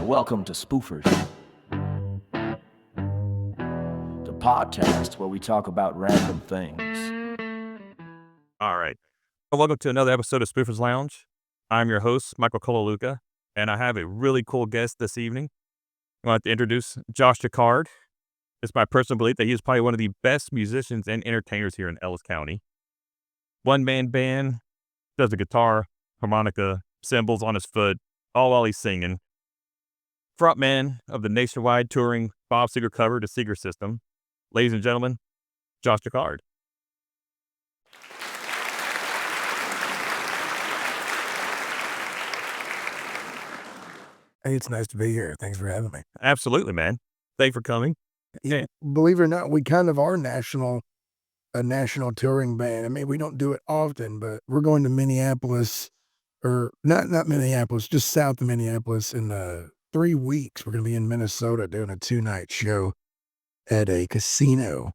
Welcome to Spoofers, the podcast where we talk about random things. All right. Well, welcome to another episode of Spoofers Lounge. I'm your host, Michael Colaluca, and I have a really cool guest this evening. I want to introduce Josh Jaccard. It's my personal belief that he is probably one of the best musicians and entertainers here in Ellis County. One-man band, does the guitar, harmonica, cymbals on his foot, all while he's singing. Frontman of the nationwide touring Bob Seger cover, The Seger System. Ladies and gentlemen, Josh Jaccard. Hey, it's nice to be here. Thanks for having me. Absolutely, man. Thanks for coming. Yeah. Believe it or not, we kind of are a national touring band. I mean, we don't do it often, but we're going to Minneapolis, or not Minneapolis, just south of Minneapolis in 3 weeks. We're going to be in Minnesota doing a 2-night show at a casino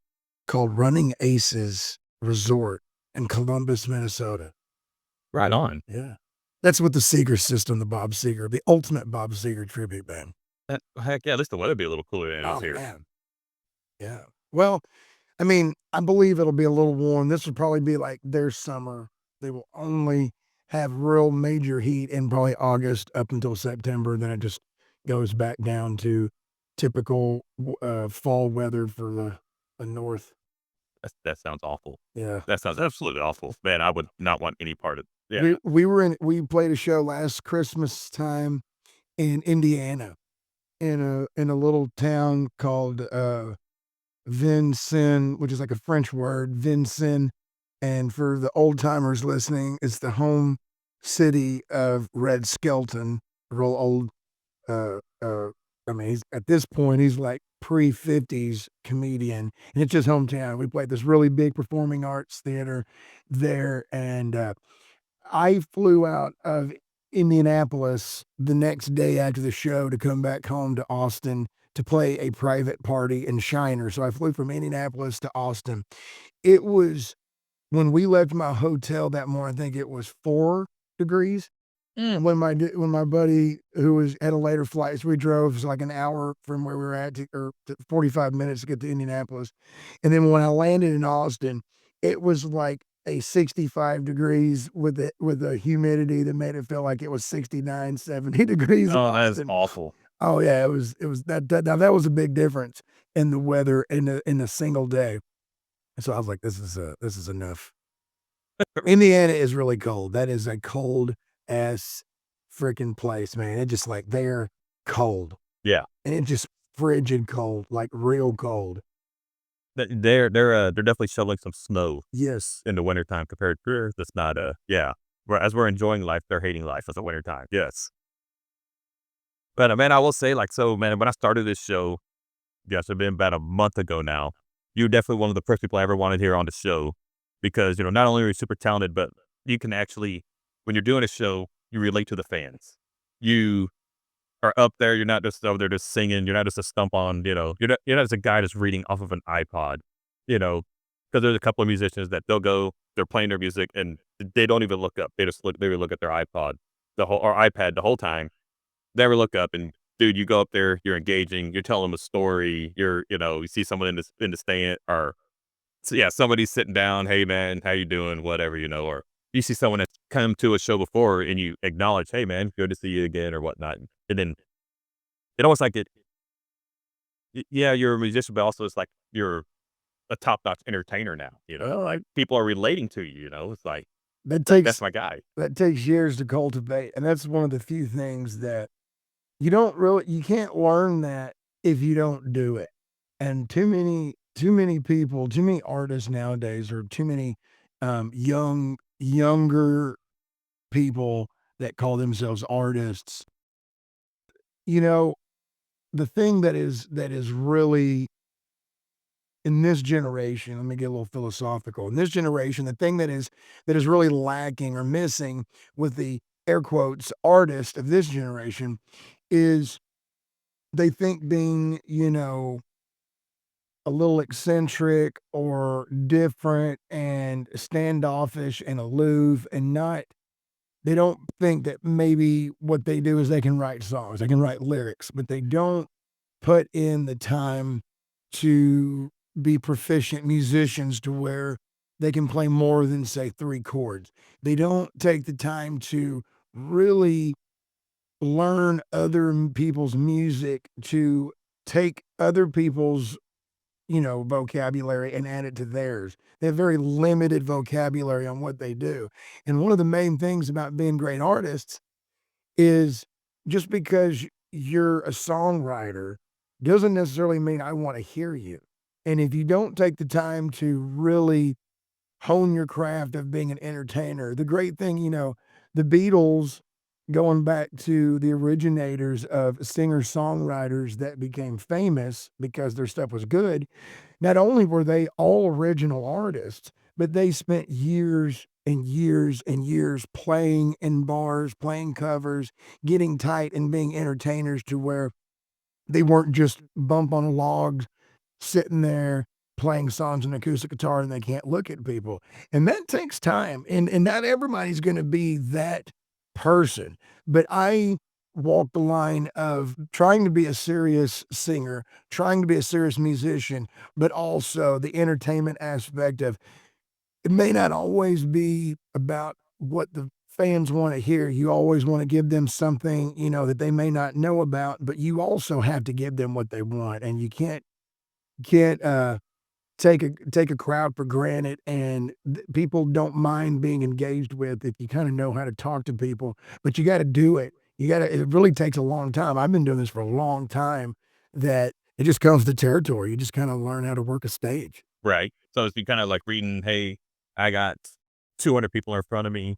called Running Aces Resort in Columbus, Minnesota. Right on. Yeah. That's with the Seger System, the Bob Seger, the ultimate Bob Seger tribute band. Heck yeah, at least the weather be a little cooler than it is Oh, here. man. Yeah. Well, I mean, I believe it'll be a little warm. This will probably be like their summer. They will only have real major heat in probably August up until September. Then it just goes back down to typical fall weather for the north. That sounds awful. Yeah. That sounds absolutely awful. Man, I would not want any part of it. Yeah. We played a show last Christmas time in Indiana in a little town called Vincennes, which is like a French word, Vincennes. And for the old timers listening, it's the home city of Red Skelton, real old. I mean, at this point, he's like pre-50s comedian, and it's his hometown. We played this really big performing arts theater there, and I flew out of Indianapolis the next day after the show to come back home to Austin to play a private party in Shiner. So I flew from Indianapolis to Austin. It was, when we left my hotel that morning, I think it was 4 degrees. When my buddy who had a later flight, so we drove, it was like an hour from where we were at, or 45 minutes to get to Indianapolis. And then when I landed in Austin, it was like a 65 degrees with a humidity that made it feel like it was 69, 70 degrees. Oh, that is awful. Oh yeah, it was that. Now that was a big difference in the weather in a single day. So I was like, this is enough. Indiana is really cold. That is a cold ass freaking place, man. It just like, they're cold. Yeah. And it's just frigid cold, like real cold. They're definitely shoveling some snow Yes. in the wintertime compared to here. That's not yeah. As we're enjoying life, they're hating life as the wintertime. Yes. But man, I will say, like, so man, when I started this show, yes, it's been about a month ago now. You're definitely one of the first people I ever wanted here on the show, because not only are you super talented, but you can actually, when you're doing a show, you relate to the fans. You are up there. You're not just over there just singing. You're not just a stump on. You're not just a guy just reading off of an iPod. Because there's a couple of musicians that they're playing their music and they don't even look up. They look at their iPod or iPad the whole time. They never look up, and dude, you go up there, you're engaging, you're telling them a story. You see someone in the stand, or somebody's sitting down. Hey man, how you doing? Whatever, or you see someone that's come to a show before and you acknowledge, hey man, good to see you again, or whatnot. And then it almost like yeah, you're a musician, but also it's like you're a top-notch entertainer now. Like people are relating to you. It's like that's my guy. That takes years to cultivate, and that's one of the few things that you can't learn that if you don't do it. And too many people, too many artists nowadays, or too many younger people that call themselves artists. The thing that is really, in this generation, let me get a little philosophical. In this generation, the thing that is really lacking or missing with the air quotes artist of this generation is, they think being, a little eccentric or different and standoffish and aloof and not They don't think that maybe what they do is they can write songs, they can write lyrics, but they don't put in the time to be proficient musicians to where they can play more than, say, 3 chords. They don't take the time to really learn other people's music, to take other people's, vocabulary and add it to theirs. They have very limited vocabulary on what they do. And one of the main things about being great artists is just because you're a songwriter doesn't necessarily mean I want to hear you. And if you don't take the time to really hone your craft of being an entertainer, the great thing, the Beatles, going back to the originators of singer-songwriters that became famous because their stuff was good, not only were they all original artists, but they spent years and years and years playing in bars, playing covers, getting tight and being entertainers to where they weren't just bump on logs, sitting there playing songs on acoustic guitar and they can't look at people. And that takes time. And not everybody's gonna be that person. But I walk the line of trying to be a serious singer, trying to be a serious musician, but also the entertainment aspect of it may not always be about what the fans wanna hear. You always wanna give them something, that they may not know about, but you also have to give them what they want, and you can't take a crowd for granted, and people don't mind being engaged with if you kind of know how to talk to people, but you got to do it. It really takes a long time. I've been doing this for a long time that it just comes to territory. You just kind of learn how to work a stage. Right. So it's you kind of like reading, hey, I got 200 people in front of me.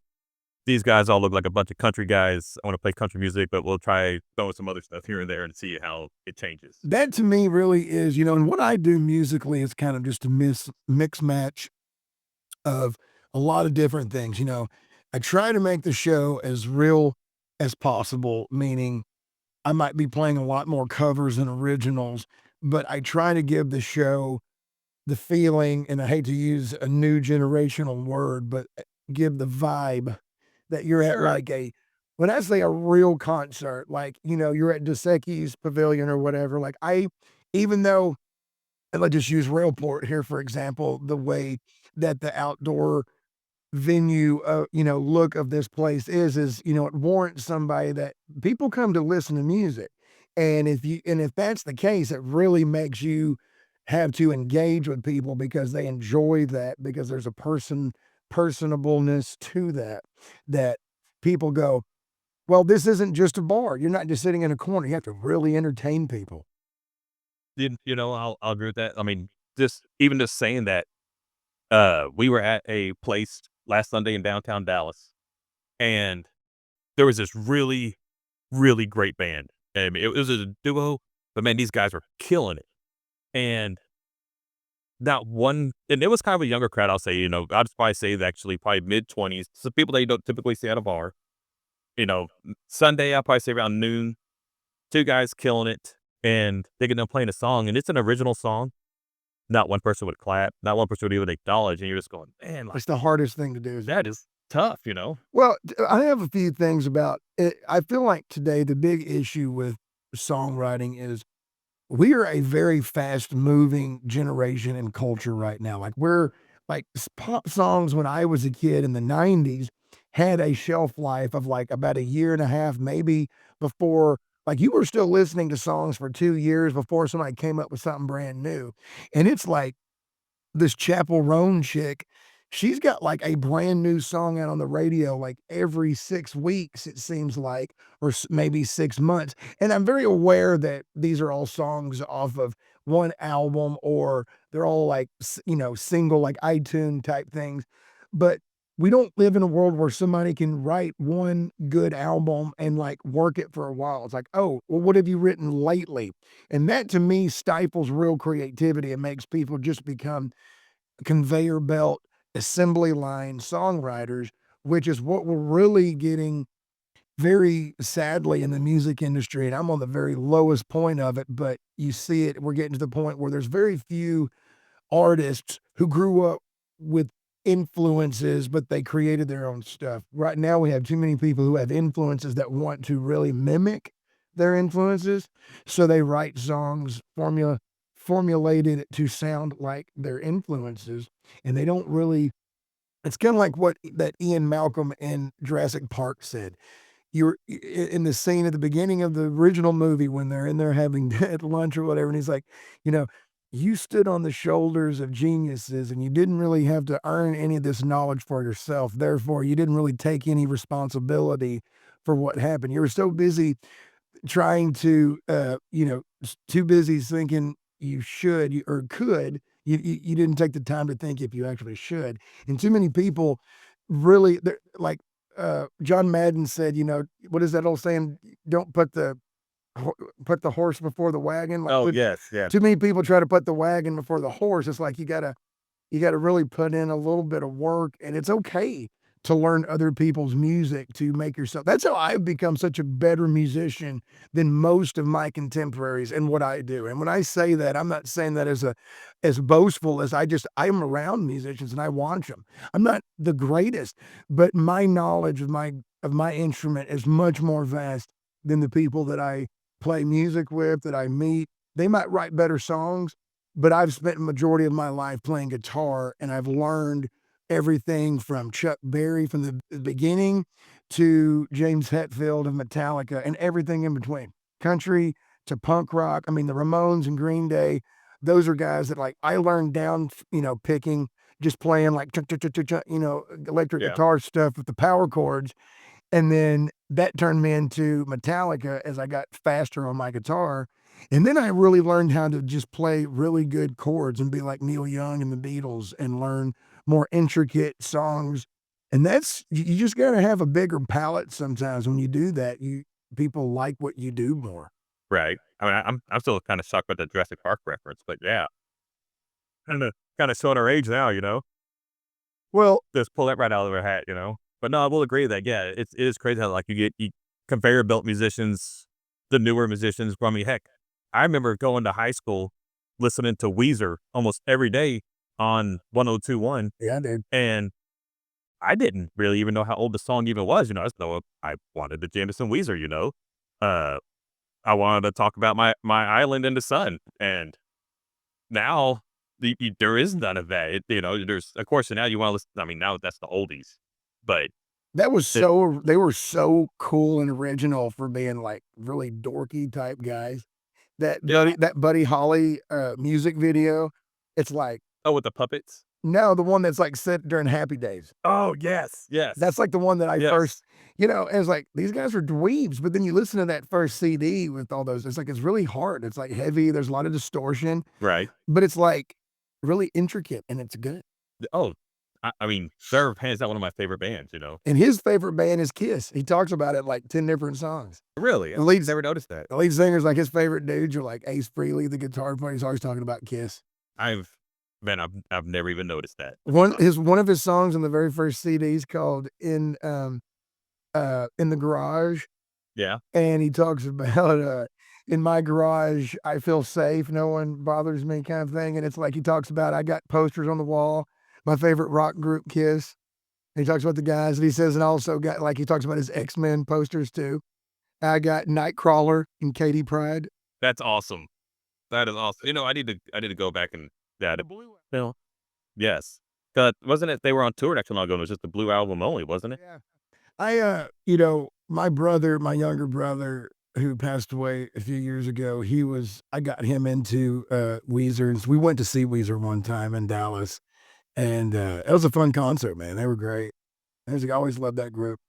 These guys all look like a bunch of country guys. I want to play country music, but we'll try throwing some other stuff here and there and see how it changes. That to me really is, and what I do musically is kind of just a mix match of a lot of different things. I try to make the show as real as possible, meaning I might be playing a lot more covers than originals, but I try to give the show the feeling, and I hate to use a new generational word, but give the vibe that you're at like when I say a real concert, like, you're at Dosecki's Pavilion or whatever, like even though, and let's just use Railport here, for example, the way that the outdoor venue, look of this place is, it warrants somebody that people come to listen to music. And if that's the case, it really makes you have to engage with people because they enjoy that, because there's a personableness to that people go, well, this isn't just a bar. You're not just sitting in a corner. You have to really entertain people. I'll agree with that. I mean, just saying that, we were at a place last Sunday in downtown Dallas, and there was this really, really great band. I mean, it was a duo, but man, these guys were killing it. And not one, and it was kind of a younger crowd. I'll say, I'd probably say that actually probably mid-20s. So people that you don't typically see at a bar. Sunday, I'll probably say around noon. Two guys killing it, and they get done playing a song, and it's an original song. Not one person would clap, not one person would even acknowledge, and you're just going, man, like, It's the hardest thing to do. that is tough. Well, I have a few things about it. I feel like today the big issue with songwriting is we are a very fast moving generation and culture right now. Like we're like pop songs when I was a kid in the 90s had a shelf life of like about a year and a half, maybe before, like you were still listening to songs for 2 years before somebody came up with something brand new. And it's like this Chapel Roan chick, she's got like a brand new song out on the radio like every 6 weeks, it seems like, or maybe 6 months. And I'm very aware that these are all songs off of one album or they're all like, single, like iTunes type things. But we don't live in a world where somebody can write one good album and like work it for a while. It's like, oh, well, what have you written lately? And that to me stifles real creativity and makes people just become conveyor belt, assembly line songwriters, which is what we're really getting very sadly in the music industry. And I'm on the very lowest point of it, but you see it, we're getting to the point where there's very few artists who grew up with influences, but they created their own stuff. Right now, we have too many people who have influences that want to really mimic their influences, so they write songs formulated to sound like their influences, and they don't really. It's kind of like what that Ian Malcolm in Jurassic Park said. You're in the scene at the beginning of the original movie when they're in there having at lunch or whatever, and he's like, you know, you stood on the shoulders of geniuses and you didn't really have to earn any of this knowledge for yourself. Therefore, you didn't really take any responsibility for what happened. You were so busy trying to, too busy thinking you should or could. You didn't take the time to think if you actually should. And too many people really, like John Madden said, what is that old saying? Don't ho- put the horse before the wagon. Like, Oh, yes, yeah. too many people try to put the wagon before the horse. It's like you gotta really put in a little bit of work, and it's okay to learn other people's music to make yourself. That's how I've become such a better musician than most of my contemporaries in what I do. And when I say that, I'm not saying that as boastful as I'm around musicians and I watch them. I'm not the greatest, but my knowledge of my instrument is much more vast than the people that I play music with, that I meet. They might write better songs, but I've spent a majority of my life playing guitar, and I've learned everything from Chuck Berry from the beginning to James Hetfield of Metallica and everything in between. Country to punk rock. I mean, the Ramones and Green Day, those are guys that like I learned down, picking, just playing like chuck, chuck, chuck, chuck, chuck, electric Yeah. guitar stuff with the power chords. And then that turned me into Metallica as I got faster on my guitar. And then I really learned how to just play really good chords and be like Neil Young and the Beatles and learn more intricate songs. And you just gotta have a bigger palette sometimes when you do that. People like what you do more. Right. I mean, I'm still kind of shocked by the Jurassic Park reference, but yeah, kind of showing our age now, Well, Just pull that right out of our hat, But no, I will agree that yeah, it is crazy how like you conveyor belt musicians, the newer musicians. I mean, heck, I remember going to high school listening to Weezer almost every day on 102.1, yeah, dude. and I didn't really even know how old the song even was. I just know I wanted to jam to some Weezer. Uh, I wanted to talk about my island in the sun, and now there is none of that. There's of course now you want to listen. I mean, now that's the oldies, but it, They were so cool and original for being like really dorky type guys. yeah. That Buddy Holly music video, it's like, Oh, with the puppets. no, the one that's like set during Happy Days. Oh yes, That's yes, like the one that I yes. first, and it's like, these guys are dweebs, but then you listen to that first CD with all those, it's like, it's really hard. It's like heavy, there's a lot of distortion, Right. but it's like really intricate and it's good. Oh, I mean, they're hands down one of my favorite bands. And his favorite band is Kiss. He talks about it like 10 different songs. Really, The I've lead never noticed that. the lead singer's like his favorite dudes are like Ace Frehley, the guitar player. He's always talking about Kiss. I've man, I've never even noticed that. One of his songs on the very first CD is called In the Garage, Yeah. and he talks about, "In my garage, I feel safe, no one bothers me," kind of thing, and it's like he talks about, "I got posters on the wall, my favorite rock group, Kiss." And he talks about the guys that he says, and also got like, he talks about his X-Men posters too. "I got Nightcrawler and Katie Pride." That's awesome. That is awesome. I need to go back and yeah. The Blue Well, yes. Wasn't it they were on tour not too long ago, and it was just the Blue Album only, wasn't it? Yeah. My younger brother who passed away a few years ago, I got him into, Weezer, and we went to see Weezer one time in Dallas, and, it was a fun concert, man. They were great. I always loved that group.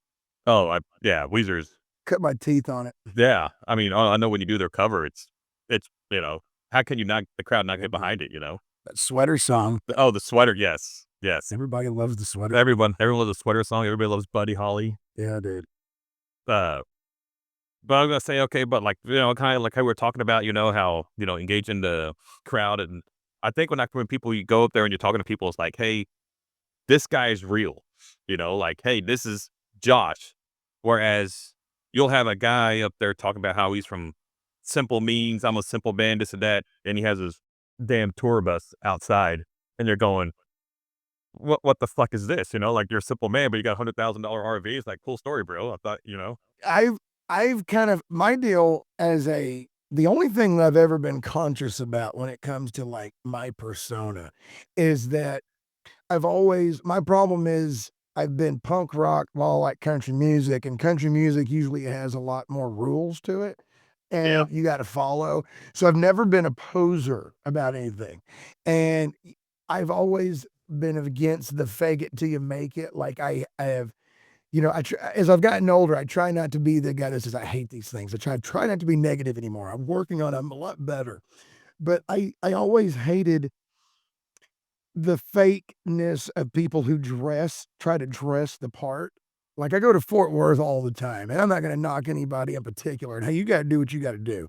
Oh, yeah, Weezer's Cut my teeth on it. yeah. I mean, I know when you do their cover, it's how can you not the crowd not get behind it? That Sweater song, Oh, the sweater, yes. Yes. everybody loves the sweater. Everyone loves the sweater song, everybody loves Buddy Holly. Yeah, dude. Uh, but I'm gonna say, okay, but like, kinda like how we were talking about, how, engaging the crowd, and I think when people you go up there and you're talking to people, it's like, "Hey, this guy is real." Like, "Hey, this is Josh." Whereas you'll have a guy up there talking about how he's from simple means, I'm a simple man, this and that, and he has his damn tour bus outside, and you're going, what the fuck is this? You know, like you're a simple man, but you got $100,000 RV. It's like cool story, bro. I thought, you know, I've kind of my deal as the only thing that I've ever been conscious about when it comes to like my persona is that my problem is I've been punk rock while I like country music, and country music usually has a lot more rules to it yeah, and you got to follow. So I've never been a poser about anything. And I've always been against the fake it till you make it. Like I have, as I've gotten older, I try not to be the guy that says, I hate these things. I try not to be negative anymore. I'm working on it. I'm a lot better. But I always hated the fakeness of people who try to dress the part. Like I go to Fort Worth all the time, and I'm not going to knock anybody in particular. And hey, you got to do what you got to do.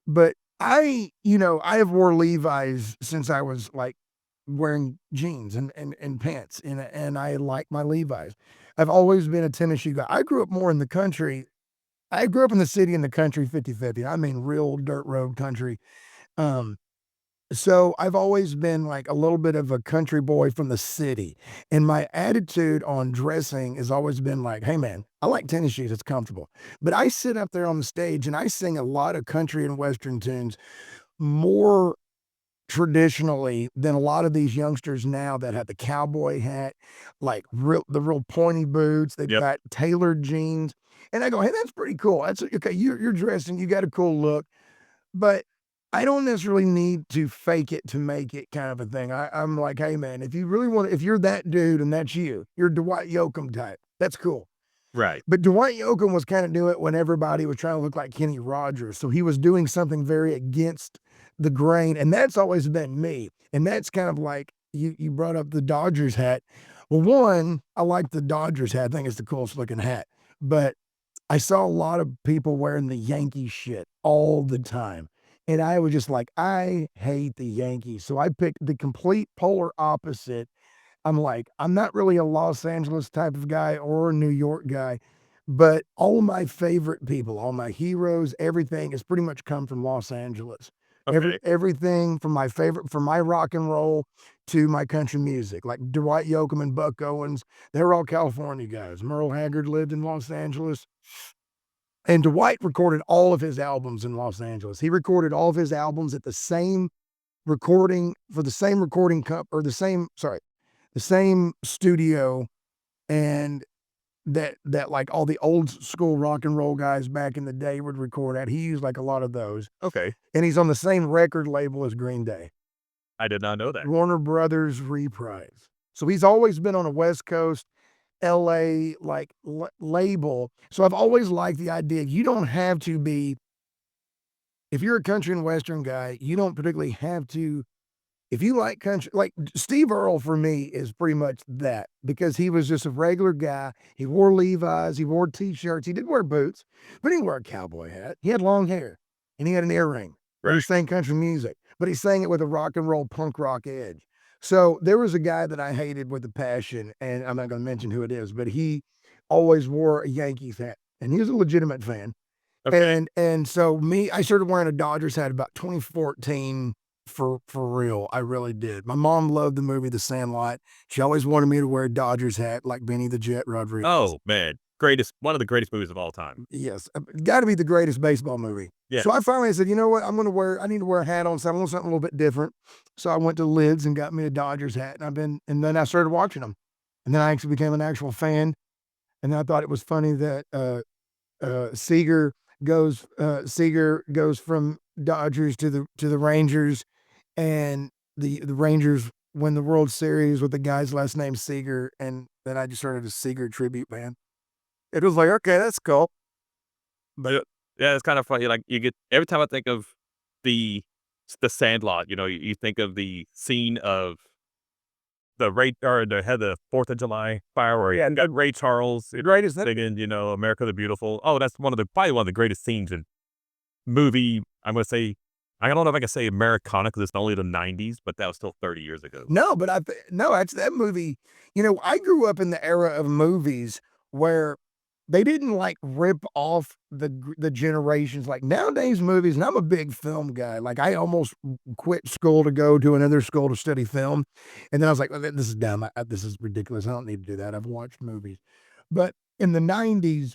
But I have wore Levi's since I was like wearing jeans and pants, and I like my Levi's. I've always been a tennis shoe guy. I grew up more in the country. I grew up in the city and the country 50-50. I mean, real dirt road country. Um, so I've always been like a little bit of a country boy from the city. And my attitude on dressing has always been like, hey man, I like tennis shoes, it's comfortable. But I sit up there on the stage and I sing a lot of country and western tunes more traditionally than a lot of these youngsters now that have the cowboy hat, like the real pointy boots. They've yep, got tailored jeans. And I go, hey, that's pretty cool. That's okay. You're dressing, you got a cool look. But I don't necessarily need to fake it to make it kind of a thing. I'm like, hey man, if you really want, if you're that dude and that's you're Dwight Yoakam type. That's cool. right, But Dwight Yoakam was kind of doing it when everybody was trying to look like Kenny Rogers. So he was doing something very against the grain. And that's always been me. And that's kind of like you brought up the Dodgers hat. Well, one, I like the Dodgers hat. I think it's the coolest looking hat. But I saw a lot of people wearing the Yankee shit all the time. And I was just like, I hate the Yankees. So I picked the complete polar opposite. I'm like, I'm not really a Los Angeles type of guy or a New York guy, but all of my favorite people, all my heroes, everything has pretty much come from Los Angeles. okay, Everything from my rock and roll to my country music, like Dwight Yoakam and Buck Owens, they're all California guys. Merle Haggard lived in Los Angeles. And Dwight recorded all of his albums in Los Angeles. He recorded all of his albums at the same recording for the same recording cup or the same studio, and that like all the old school rock and roll guys back in the day would record at. He used like a lot of those. okay. And he's on the same record label as Green Day, I did not know that. Warner Brothers Reprise. So he's always been on a West Coast LA like label. So I've always liked the idea you don't have to be, if you're a country and western guy, you don't particularly have to. If you like country, like Steve Earle for me is pretty much that because he was just a regular guy. He wore Levi's, he wore t-shirts, he did wear boots, but he didn't wear a cowboy hat. He had long hair and he had an earring. And he Right. sang country music, but he sang it with a rock and roll punk rock edge. So there was a guy that I hated with a passion, and I'm not going to mention who it is, but he always wore a Yankees hat and he was a legitimate fan. Okay. And so I started wearing a Dodgers hat about 2014 for real. I really did. My mom loved the movie The Sandlot. She always wanted me to wear a Dodgers hat like Benny the Jet Rodriguez. Oh man, one of the greatest movies of all time. Yes, got to be the greatest baseball movie. Yeah. So I finally said, you know what? I need to wear a hat on something, a little bit different. So I went to Lids and got me a Dodgers hat, and then I started watching them. And then I actually became an actual fan. And then I thought it was funny that, Seager goes from Dodgers to the Rangers, and the Rangers win the World Series with the guy's last name Seager, and then I just started a Seager tribute band. It was like, okay, that's cool. But yeah, it's kind of funny. Like you get every time I think of the the Sandlot, you know, you think of the scene of the 4th of July fireworks. Yeah, and got Ray Charles Right? Is that singing, you know, America the Beautiful. Oh, that's probably one of the greatest scenes in movie. I'm gonna say, I don't know if I can say Americana because it's only the '90s, but that was still 30 years ago. no? But no, that's that movie. I grew up in the era of movies where they didn't like rip off the generations like nowadays movies. And I'm a big film guy. Like I almost quit school to go to another school to study film, and then I was like, this is dumb. This is ridiculous. I don't need to do that. I've watched movies, but in the '90s,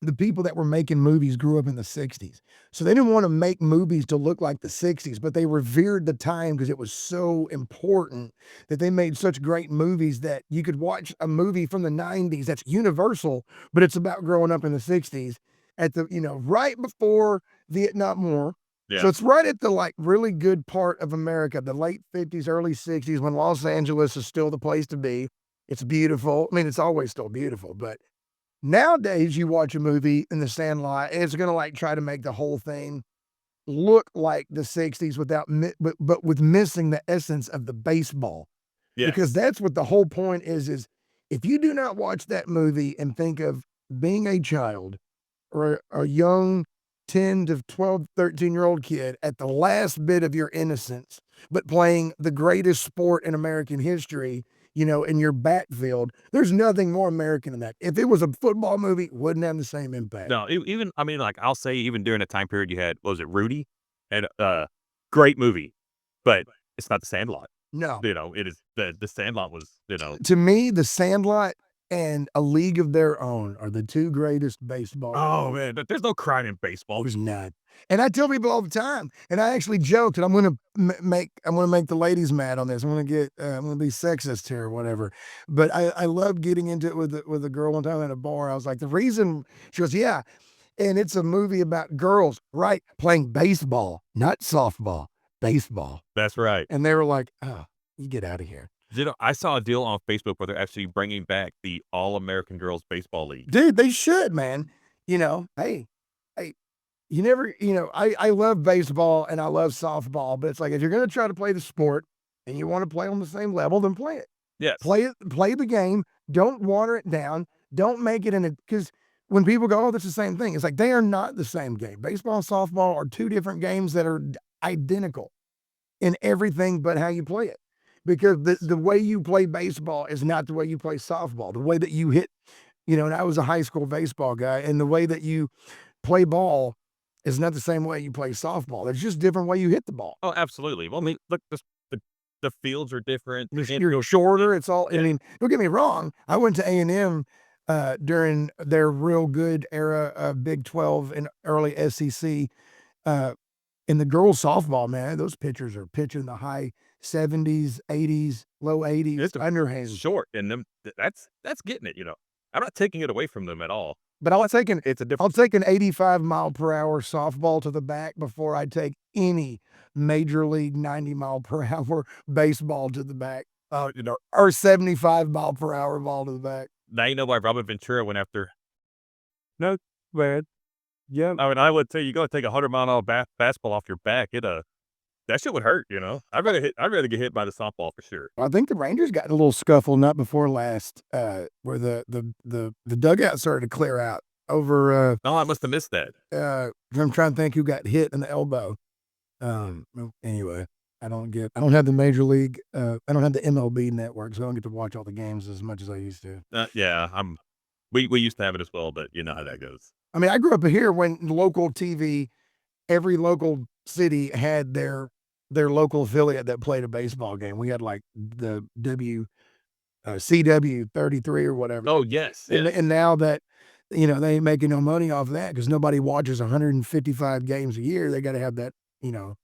the people that were making movies grew up in the '60s. So they didn't want to make movies to look like the '60s, but they revered the time because it was so important that they made such great movies that you could watch a movie from the '90s that's universal, but it's about growing up in the '60s at the, right before Vietnam War. So Yeah. it's right at the like really good part of America, the late '50s, early '60s, when Los Angeles is still the place to be. It's beautiful. I mean, it's always still beautiful, but nowadays, you watch a movie in The Sandlot, and it's gonna, like, try to make the whole thing look like the '60s without but with missing the essence of the baseball, because Yes. that's what the whole point is if you do not watch that movie and think of being a child or a young 10 to 12, 13-year-old kid at the last bit of your innocence, but playing the greatest sport in American history, in your backfield, there's nothing more American than that. If it was a football movie, it wouldn't have the same impact. No, even I mean, like, I'll say even during the time period you had, what was it, Rudy? And, great movie, but it's not The Sandlot. No. It is the Sandlot was, To me, The Sandlot and A League of Their Own are the two greatest baseball. oh, man, there's no crime in baseball. There's none. And I tell people all the time, and I actually joked, and I'm gonna make the ladies mad on this. I'm gonna be sexist here or whatever. But I love getting into it with a girl one time at a bar. I was like, the reason she goes, yeah, and it's a movie about girls, right? Playing baseball, not softball, baseball. That's right. And they were like, oh, you get out of here. I saw a deal on Facebook where they're actually bringing back the All-American Girls Baseball League. Dude, they should, man. Hey, you never, I love baseball and I love softball, but it's like if you're going to try to play the sport and you want to play on the same level, then play it. Yes. Play the game. Don't water it down. Don't make it because when people go, oh, that's the same thing. It's like they are not the same game. Baseball and softball are two different games that are identical in everything but how you play it. Because the way you play baseball is not the way you play softball. The way that you hit, and I was a high school baseball guy, and the way that you play ball is not the same way you play softball. There's just different way you hit the ball. Oh, absolutely. Well, I mean, look, the fields are different. You're shorter. It's all. I mean, don't get me wrong. I went to A&M during their real good era of Big 12 and early SEC. In the girls softball, man, those pitchers are pitching the high 70s, 80s, low 80s, It's underhand. short, and that's getting it. I'm not taking it away from them at all. But I'll take an It's a different. 85 mile per hour softball to the back before I take any major league 90 mile per hour baseball to the back. Or 75 mile per hour ball to the back. Now you know why Robert Ventura went after. No, man. Yeah, I mean, I would say you go take 100-mile-an-hour fastball off your back. That shit would hurt. I'd rather get hit by the softball for sure. I think the Rangers got in a little scuffle not before last, where the dugout started to clear out over. Oh, I must have missed that. I'm trying to think who got hit in the elbow. Anyway, I don't have the major league. I don't have the MLB network, so I don't get to watch all the games as much as I used to. Yeah, we used to have it as well, but you know how that goes. I mean, I grew up here when local TV, every local city had their local affiliate that played a baseball game. We had like the CW 33 or whatever. Oh, yes. And now that, they ain't making no money off of that because nobody watches 155 games a year. They got to have that,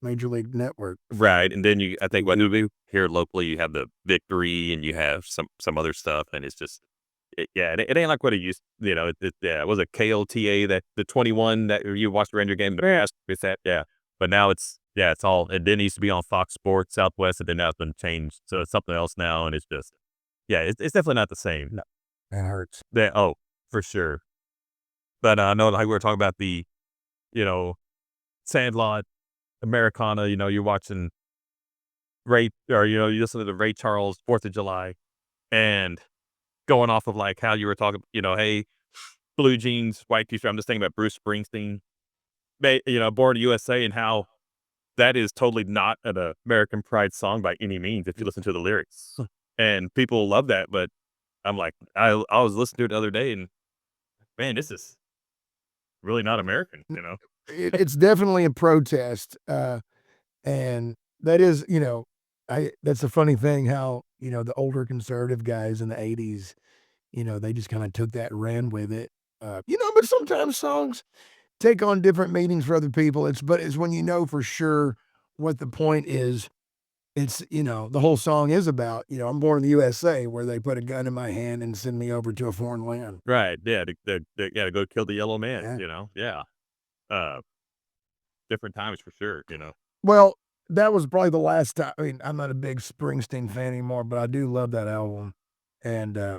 major league network. Right. And then I think what we do here locally, you have the Victory and you have some other stuff. And it's just, it ain't like what it used, it was a KOTA, that the 21 that you watched the Ranger game. It's that, yeah. But now it's all, it didn't used to be on Fox Sports Southwest, and then now it's been changed. So it's something else now. And it's just, it's definitely not the same. No, that hurts. For sure. But I know like we were talking about the, Sandlot, Americana, you're watching Ray, or, you listen to the Ray Charles 4th of July, and going off of like how you were talking, hey, blue jeans, white t-shirt. I'm just thinking about Bruce Springsteen, Born USA, and how that is totally not an American Pride song by any means if you listen to the lyrics. And people love that, but I'm like, I was listening to it the other day, and man, this is really not American, you know? It's definitely a protest, and that is, that's a funny thing how, the older conservative guys in the 80s, they just kinda took that and ran with it, but sometimes songs take on different meanings for other people. It's when you know for sure what the point is. It's, the whole song is about, I'm born in the USA where they put a gun in my hand and send me over to a foreign land. Right, yeah, to go kill the yellow man, Yeah. you know? Yeah. Uh, different times for sure, you know? Well, that was probably the last time. I mean, I'm not a big Springsteen fan anymore, but I do love that album. And, I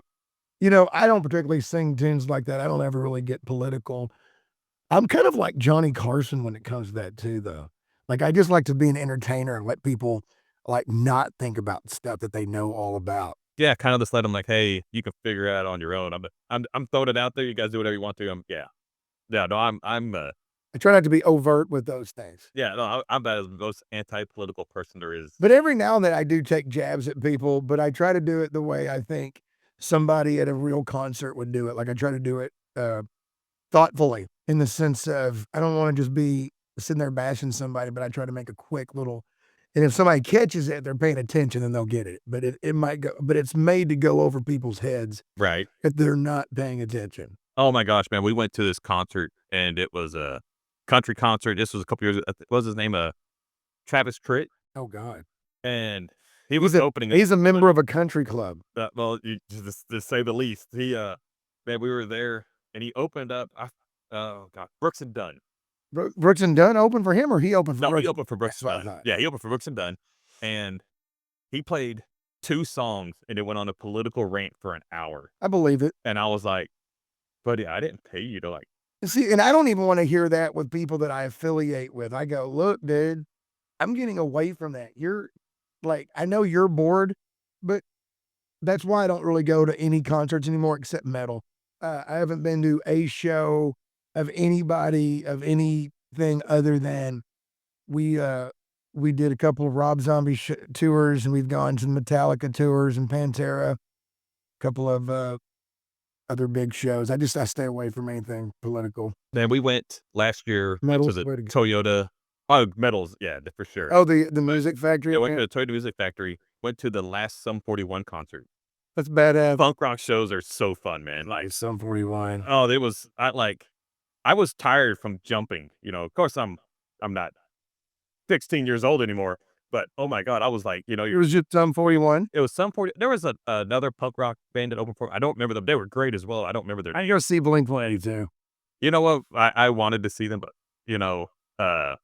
don't particularly sing tunes like that. I don't ever really get political. I'm kind of like Johnny Carson when it comes to that too, though. Like, I just like to be an entertainer and let people, like, not think about stuff that they know all about. Yeah, kinda just let them like, "Hey, you can figure it out on your own. I'm throwing it out there, you guys do whatever you want to." Yeah. Yeah, no, I try not to be overt with those things. yeah, no, I'm the most anti-political person there is. But every now and then I do take jabs at people, but I try to do it the way I think somebody at a real concert would do it. Like, I try to do it, thoughtfully in the sense of I don't wanna just be sitting there bashing somebody, but I try to make a quick little, and if somebody catches it, they're paying attention, then they'll get it. But it might go, but it's made to go over people's heads Right. if they're not paying attention. Oh my gosh, man, we went to this concert, and it was a country concert. This was a couple years what was his name? Travis Tritt, Oh god. and he was opening it. He's a member of a country club. Well, you just to say the least. Man, we were there, and he opened up, oh god, Brooks& and Dunn. Brooks and Dunn opened for him, or he opened for No, Brooks? he opened for Brooks& That's and what I Dunn. thought. Yeah, he opened for Brooks& and Dunn, and he played 2 songs, and it went on a political rant for an hour, I believe it. and I was like, "Buddy, I didn't pay you to, like." See, and I don't even wanna hear that with people that I affiliate with. I go, "Look, dude, I'm getting away from that. You're like, I know you're bored, but that's why I don't really go to any concerts anymore except metal. I haven't been to a show of anybody of anything other than we did a couple of Rob Zombie tours, and we've gone to Metallica tours and Pantera, a couple of other big shows. I stay away from anything political. Then we went last year to Metal's the the way to go. Toyota. Oh, metals, yeah, for sure. Oh, the music factory. Yeah, went to the Toyota Music Factory, went to the last Sum 41 concert. That's badass. Punk rock shows are so fun, man, like, Some 41. oh, it was I was tired from jumping, of course, I'm not 16 years old anymore, but, oh my god, I was like, It was just some 41. it was Sum 40 there was another punk rock band that opened for I don't remember them, they were great as well, I don't remember their I go see Blink-182. you know what? I wanted to see them, but, you know, uh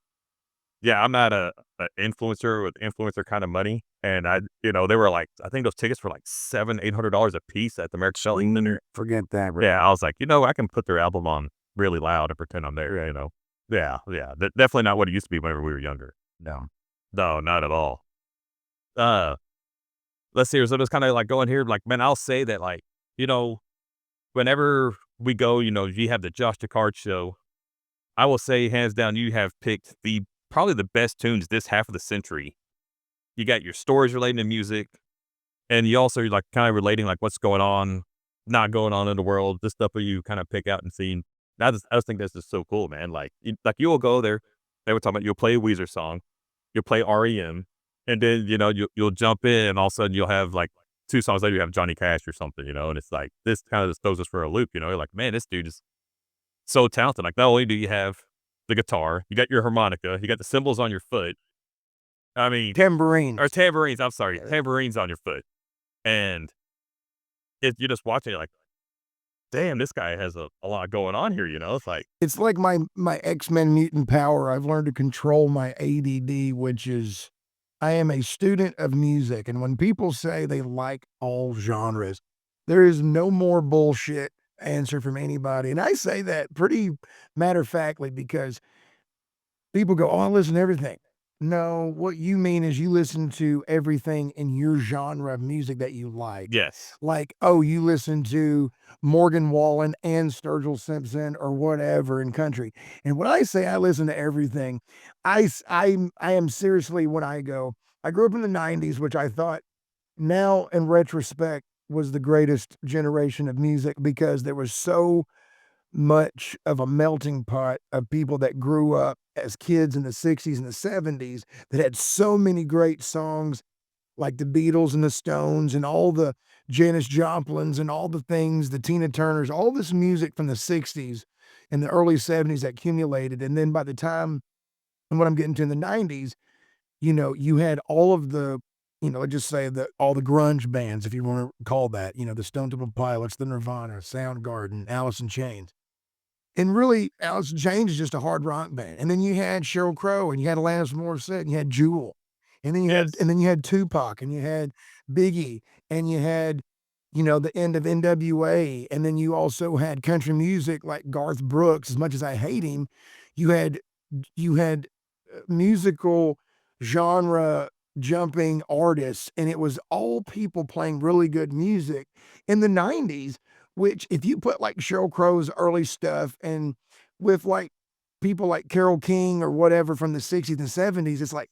yeah, I'm not a influencer with influencer kind of money, and they were like, I think those tickets were like $700-800 a piece at the American Selling Center. Forget that. Yeah, I was like, I can put their album on really loud and pretend I'm there. Yeah, yeah, definitely not what it used to be whenever we were younger. No. No, not at all. Uh, let's see. So just kind of like going here, like, man, I'll say that, like, whenever we go, you have the Josh Jaccard show. I will say, hands down, you have picked probably the best tunes this half of the century. You got your stories relating to music, and you also like kind of relating like what's going on, not going on in the world. This stuff that you kind of pick out and see. I just think this is so cool, man. Like you will go there. They were talking about you'll play a Weezer song, you'll play REM, and then you'll jump in, and all of a sudden you'll have like 2 songs later you have Johnny Cash or something, and it's like this kind of just throws us for a loop. You're like, man, this dude is so talented. Like, not only do you have the guitar, you got your harmonica, you got the cymbals on your foot. I mean, Tambourine. or tambourines. I'm sorry, tambourines on your foot, and you just watch it, you're like, damn, this guy has a lot going on here. It's like, It's like my X-Men mutant power. I've learned to control my ADD, which is I am a student of music. And when people say they like all genres, there is no more bullshit answer from anybody. And I say that pretty matter-of-factly because people go, "Oh, I listen to everything." No, what you mean is you listen to everything in your genre of music that you like. yes, Like, oh, you listen to Morgan Wallen and Sturgill Simpson or whatever in country. And when I say I listen to everything, I am seriously when I go, I grew up in the 90s, which I thought now in retrospect was the greatest generation of music because there was so much of a melting pot of people that grew up as kids in the 60s and the 70s that had so many great songs like the Beatles and the Stones and all the Janis Joplins and all the things, the Tina Turners, all this music from the 60s and the early 70s that accumulated. And then by the time, and what I'm getting to in the 90s, you had all of the, let's just say that all the grunge bands, if you want to call that, the Stone Temple Pilots, the Nirvana, Soundgarden, Alice in Chains. And really, Alice in Chains is just a hard rock band. And then you had Sheryl Crow, and you had Alanis Morissette, and you had Jewel, and then you had Tupac, and you had Biggie, and you had, the end of NWA, and then you also had country music like Garth Brooks. As much as I hate him, you had musical genre jumping artists, and it was all people playing really good music in the 90s, which if you put like Sheryl Crow's early stuff and with like people like Carole King or whatever from the 60s and 70s, it's like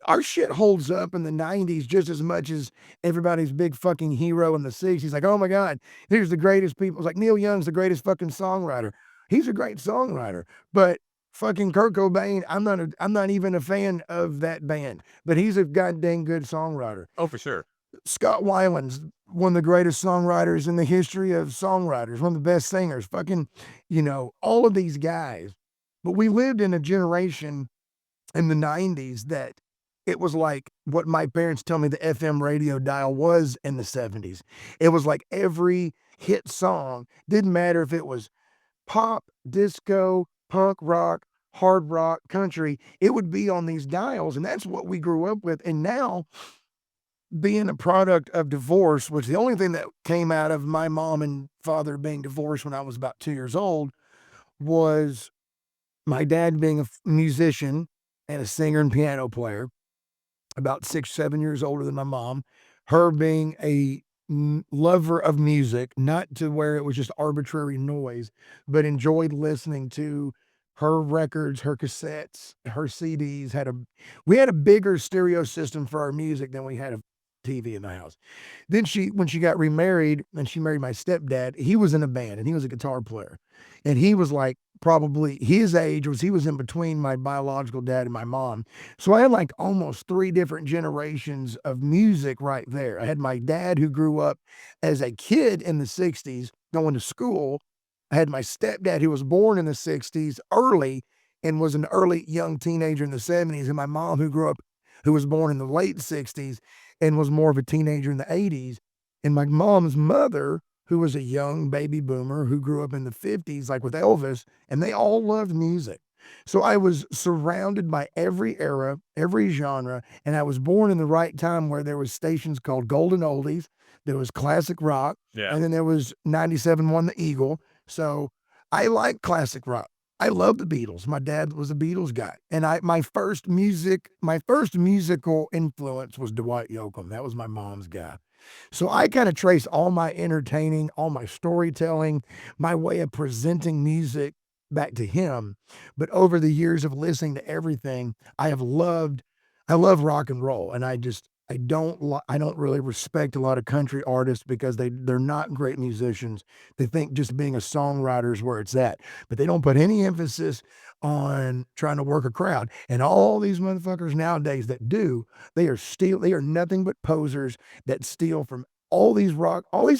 our shit holds up in the 90s just as much as everybody's big fucking hero in the 60s. Like, oh my God, here's the greatest people. It's like Neil Young's the greatest fucking songwriter. He's a great songwriter, but fucking Kurt Cobain, I'm not even a fan of that band, but he's a goddamn good songwriter. Oh, for sure. Scott Weiland's one of the greatest songwriters in the history of songwriters, one of the best singers, fucking, all of these guys. But we lived in a generation in the 90s that it was like what my parents tell me the FM radio dial was in the 70s. It was like every hit song, didn't matter if it was pop, disco, punk rock, hard rock, country, it would be on these dials. And that's what we grew up with. And now, being a product of divorce, which the only thing that came out of my mom and father being divorced when I was about 2 years old was my dad being a musician and a singer and piano player, about 6, 7 years older than my mom, her being a lover of music, not to where it was just arbitrary noise, but enjoyed listening to her records, her cassettes, her CDs. We had a bigger stereo system for our music than we had a TV in the house. Then when she got remarried and she married my stepdad, he was in a band and he was a guitar player. And he was like, probably his age he was in between my biological dad and my mom. So I had like almost 3 different generations of music right there. I had my dad who grew up as a kid in the 60s going to school. I had my stepdad who was born in the 60s early and was an early young teenager in the 70s. And my mom who was born in the late 60s and was more of a teenager in the 80s. And my mom's mother, who was a young baby boomer who grew up in the 50s, like with Elvis, and they all loved music. So I was surrounded by every era, every genre, and I was born in the right time where there was stations called Golden Oldies, there was classic rock, Yeah. and then there was 97.1 The Eagle. So I like classic rock. I love the Beatles. My dad was a Beatles guy. And my first musical influence was Dwight Yoakam. That was my mom's guy. So I kind of trace all my entertaining, all my storytelling, my way of presenting music back to him. But over the years of listening to everything, I love rock and roll. And I don't really respect a lot of country artists because they're not great musicians. They think just being a songwriter is where it's at, but they don't put any emphasis on trying to work a crowd. And all these motherfuckers nowadays that do, they are nothing but posers that steal from all these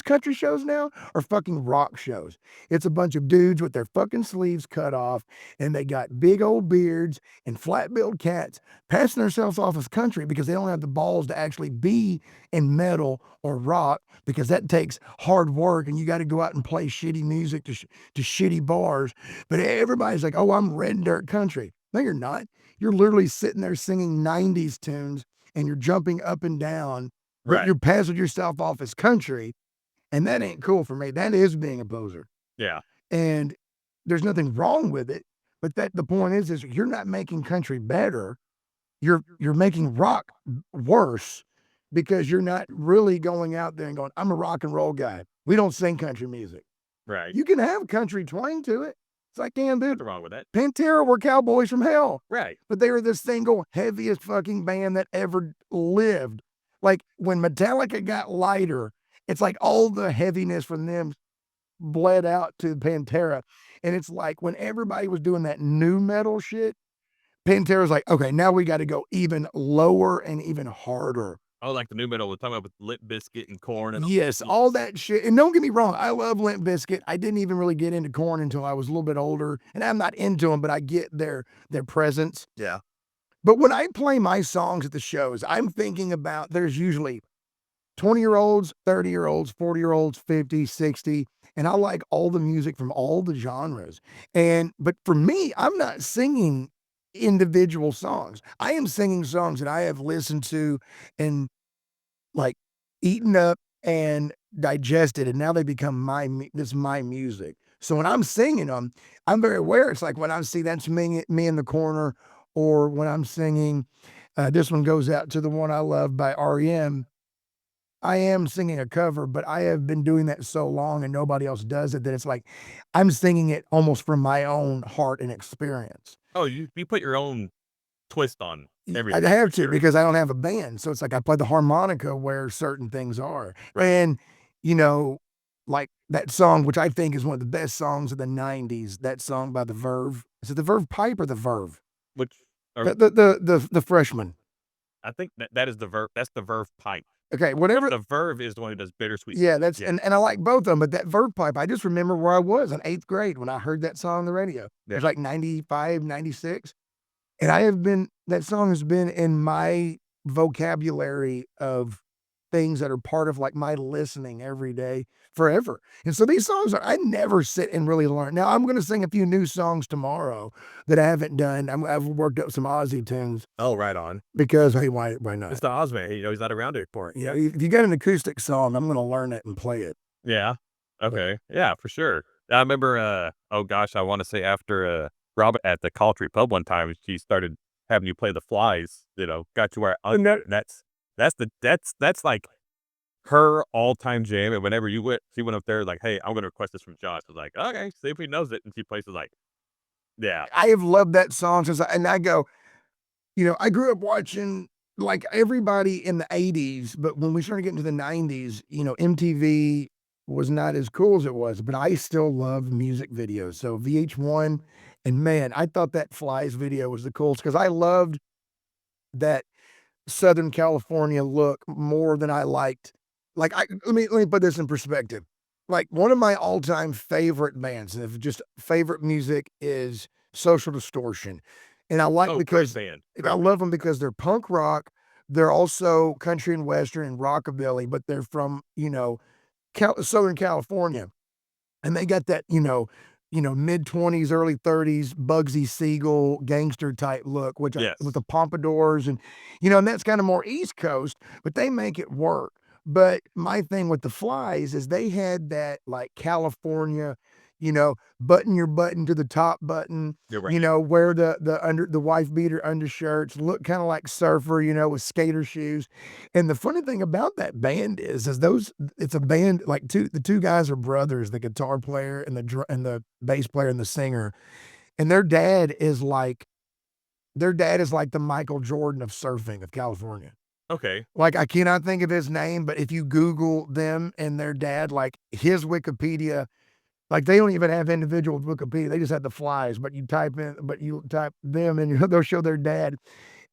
country shows now are fucking rock shows. It's a bunch of dudes with their fucking sleeves cut off and they got big old beards and flat-billed cats passing themselves off as country because they don't have the balls to actually be in metal or rock because that takes hard work and you got to go out and play shitty music to shitty bars. But everybody's like, oh, I'm red dirt country. No, you're not. You're literally sitting there singing 90s tunes and you're jumping up and down, but Right. you're passing yourself off as country. And that ain't cool for me. That is being a poser. Yeah. And there's nothing wrong with it. But the point is you're not making country better. You're making rock worse because you're not really going out there and going, I'm a rock and roll guy. We don't sing country music. Right. You can have country twang to it. It's like, damn, dude, What's wrong with that? Pantera were cowboys from hell. Right. But they were the single heaviest fucking band that ever lived. Like when Metallica got lighter, it's like all the heaviness from them bled out to Pantera. And it's like when everybody was doing that new metal shit, Pantera's like, okay, now we got to go even lower and even harder. Oh, like the new metal we're talking about with Limp Bizkit and Korn and Yes, all that shit. And don't get me wrong, I love Limp Bizkit. I didn't even really get into Korn until I was a little bit older, and I'm not into them, but I get their presence. Yeah. But when I play my songs at the shows, I'm thinking about there's usually 20-year-olds, 30-year-olds, 40-year-olds, 50, 60, and I like all the music from all the genres. But for me, I'm not singing individual songs. I am singing songs that I have listened to and like eaten up and digested, and now they become my music. So when I'm singing them, I'm very aware. It's like when I see that's me in the corner, or when I'm singing, this one goes out to the one I love by REM. I am singing a cover, but I have been doing that so long and nobody else does it that it's like I'm singing it almost from my own heart and experience. Oh, you put your own twist on everything. I'd have to because I don't have a band. So it's like I play the harmonica where certain things are. And, you know, like that song, which I think is one of the best songs of the 90s, that song by the Verve. Is it the Verve Pipe or the Verve? Which or The freshman. I think that is the Verve. That's the Verve Pipe. Okay, whatever. The Verve is the one who does Bittersweet. Yeah, that's and I like both of them, but that Verve Pipe, I just remember where I was in 8th grade when I heard that song on the radio. It was like 95, 96. And that song has been in my vocabulary of things that are part of like my listening every day forever. And so these songs I never sit and really learn. Now I'm going to sing a few new songs tomorrow that I haven't done. I've worked up some Aussie tunes Oh, right on. because, hey, why not? It's the Ozman. He's not around it for it. You know, if you got an acoustic song, I'm going to learn it and play it. Yeah. Okay. Yeah, for sure. I remember, oh gosh, I want to say after Robert at the Caltry pub one time, she started having you play the Flies. Got you where that's like her all-time jam. And whenever she went up there like, hey, I'm gonna request this from Josh. I was like, okay, see if he knows it. And she plays it like, yeah. I have loved that song since I go, I grew up watching like everybody in the 80s, but when we started getting to the 90s, MTV was not as cool as it was, but I still love music videos. So VH1, and man, I thought that Flies video was the coolest because I loved that Southern California look more than I liked. Like let me put this in perspective. Like one of my all-time favorite bands, and if just favorite music is Social Distortion. And I like because band. I love them because they're punk rock. They're also country and western and rockabilly, but they're from, Southern California. And they got that, mid-20s, early 30s, Bugsy Siegel gangster type look, which Yes. with the pompadours and that's kind of more East Coast, but they make it work. But my thing with the Flies is they had that like California, button your button to the top button, You're right. wear the wife beater undershirts, look kind of like surfer, with skater shoes. And the funny thing about that band is it's a band like the two guys are brothers, the guitar player and the bass player and the singer. And their dad is like the Michael Jordan of surfing of California. Okay. Like, I cannot think of his name, but if you Google them and their dad, like his Wikipedia, like they don't even have individual Wikipedia. They just have the Flies, but you type them and they'll show their dad.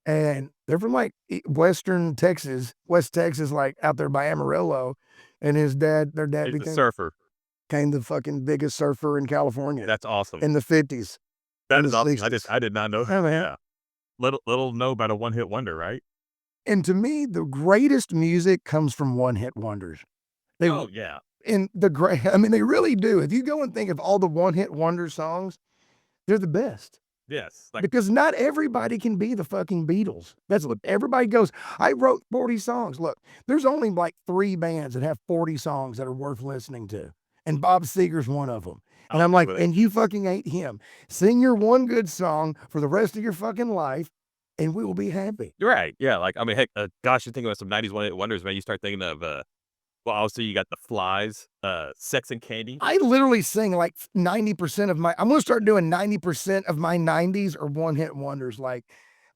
And they're from like West Texas, like out there by Amarillo. And their dad He's a became surfer. the fucking biggest surfer in California That's awesome. in the 50s. That in is the awesome. 60s. I did not know. Oh, man. Yeah. Little know about a one-hit wonder, right? And to me, the greatest music comes from one-hit wonders. Oh, yeah. And they really do. If you go and think of all the one-hit wonder songs, they're the best. Yes. Like, Because not everybody can be the fucking Beatles. That's what everybody goes, I wrote 40 songs. Look, there's only like 3 bands that have 40 songs that are worth listening to. And Bob Seger's one of them. And I'm like, and you fucking hate him. Sing your one good song for the rest of your fucking life, and we will be happy. you're right. Yeah. Like, I mean, heck, gosh, you think about some 90s one-hit wonders, man. You start thinking of, well, obviously you got the Flies, Sex and Candy. I literally sing like 90% of I'm gonna start doing 90% of my 90s are one-hit wonders. Like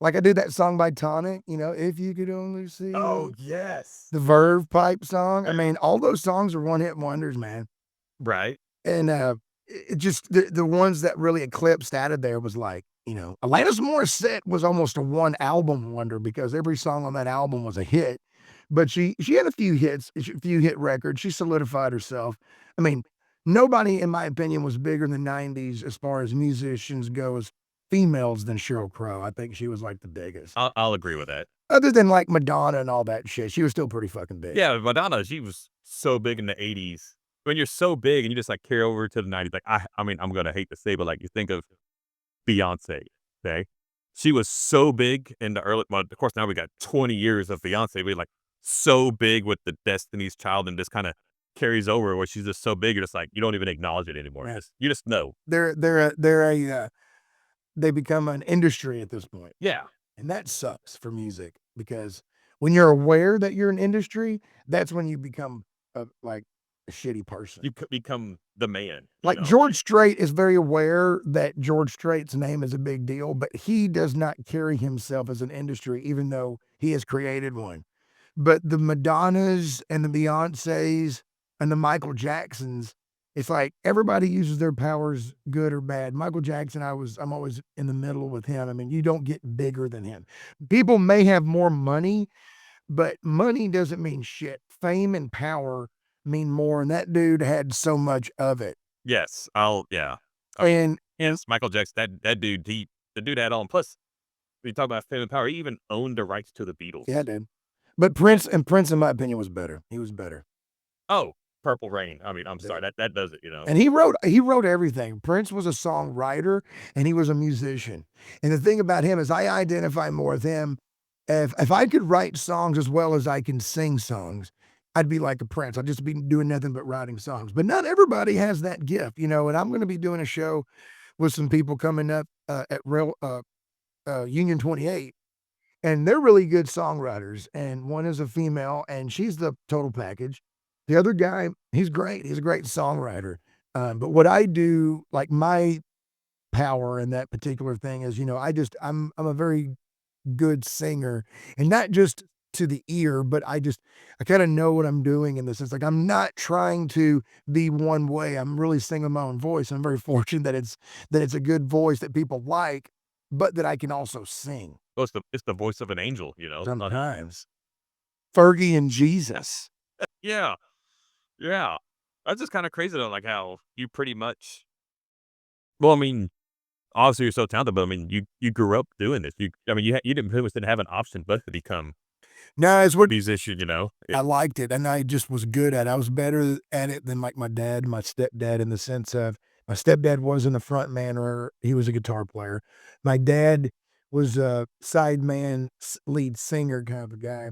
I do that song by Tonic, If You Could Only See. Oh, yes. The Verve Pipe song. I mean, all those songs are one-hit wonders, man. Right. And it just the ones that really eclipsed out of there was like, Alanis Morissette was almost a one album wonder because every song on that album was a hit. But she had a few hits, a few hit records. She solidified herself. I mean, nobody, in my opinion, was bigger in the '90s as far as musicians go as females than Sheryl Crow. I think she was like the biggest. I'll agree with that. Other than like Madonna and all that shit, she was still pretty fucking big. Yeah, Madonna, she was so big in the '80s. When you're so big and you just like carry over to the '90s, like I mean, I'm gonna hate to say, but like you think of Beyonce, okay? She was so big in the early. Well, of course, now we got 20 years of Beyonce. We like so big with the Destiny's Child, and just kind of carries over where she's just so big. You're just like you don't even acknowledge it anymore. Right. You just know. They become an industry at this point. Yeah. And that sucks for music because when you're aware that you're an industry, that's when you become like a shitty person. You become the man. Like George Strait is very aware that George Strait's name is a big deal, but he does not carry himself as an industry, even though he has created one. But the Madonnas and the Beyoncés and the Michael Jacksons, it's like everybody uses their powers good or bad. Michael Jackson, I'm always in the middle with him. I mean, you don't get bigger than him. People may have more money, but money doesn't mean shit. Fame and power mean more, and that dude had so much of it. Yes, yeah. And Yes, Michael Jackson, that dude, the dude had on. Plus, when you talk about fame and power, he even owned the rights to the Beatles. yeah, dude. But Prince, in my opinion, was better. He was better. Oh, Purple Rain. I mean, I'm sorry, that does it, And he wrote everything. Prince was a songwriter and he was a musician. And the thing about him is I identify more with him. If I could write songs as well as I can sing songs, I'd be like a Prince. I'd just be doing nothing but writing songs. But not everybody has that gift, and I'm going to be doing a show with some people coming up at Union 28. And they're really good songwriters. And one is a female, and she's the total package. The other guy, he's great. He's a great songwriter. But what I do, like my power in that particular thing is, I'm a very good singer, and not just to the ear, but I kind of know what I'm doing in the sense, like I'm not trying to be one way. I'm really singing my own voice. I'm very fortunate that it's a good voice that people like, but that I can also sing. Well, it's the voice of an angel, Sometimes. Fergie and Jesus. Yeah. Yeah. That's just kind of crazy though, like how you pretty much. Well, I mean, obviously you're so talented, but I mean, you grew up doing this. You didn't pretty much didn't have an option but to become No, it's what a musician, I liked it, and I just was good at it. I was better at it than like my dad, my stepdad, in the sense of my stepdad wasn't a front man or he was a guitar player. My dad was a side man, lead singer kind of a guy.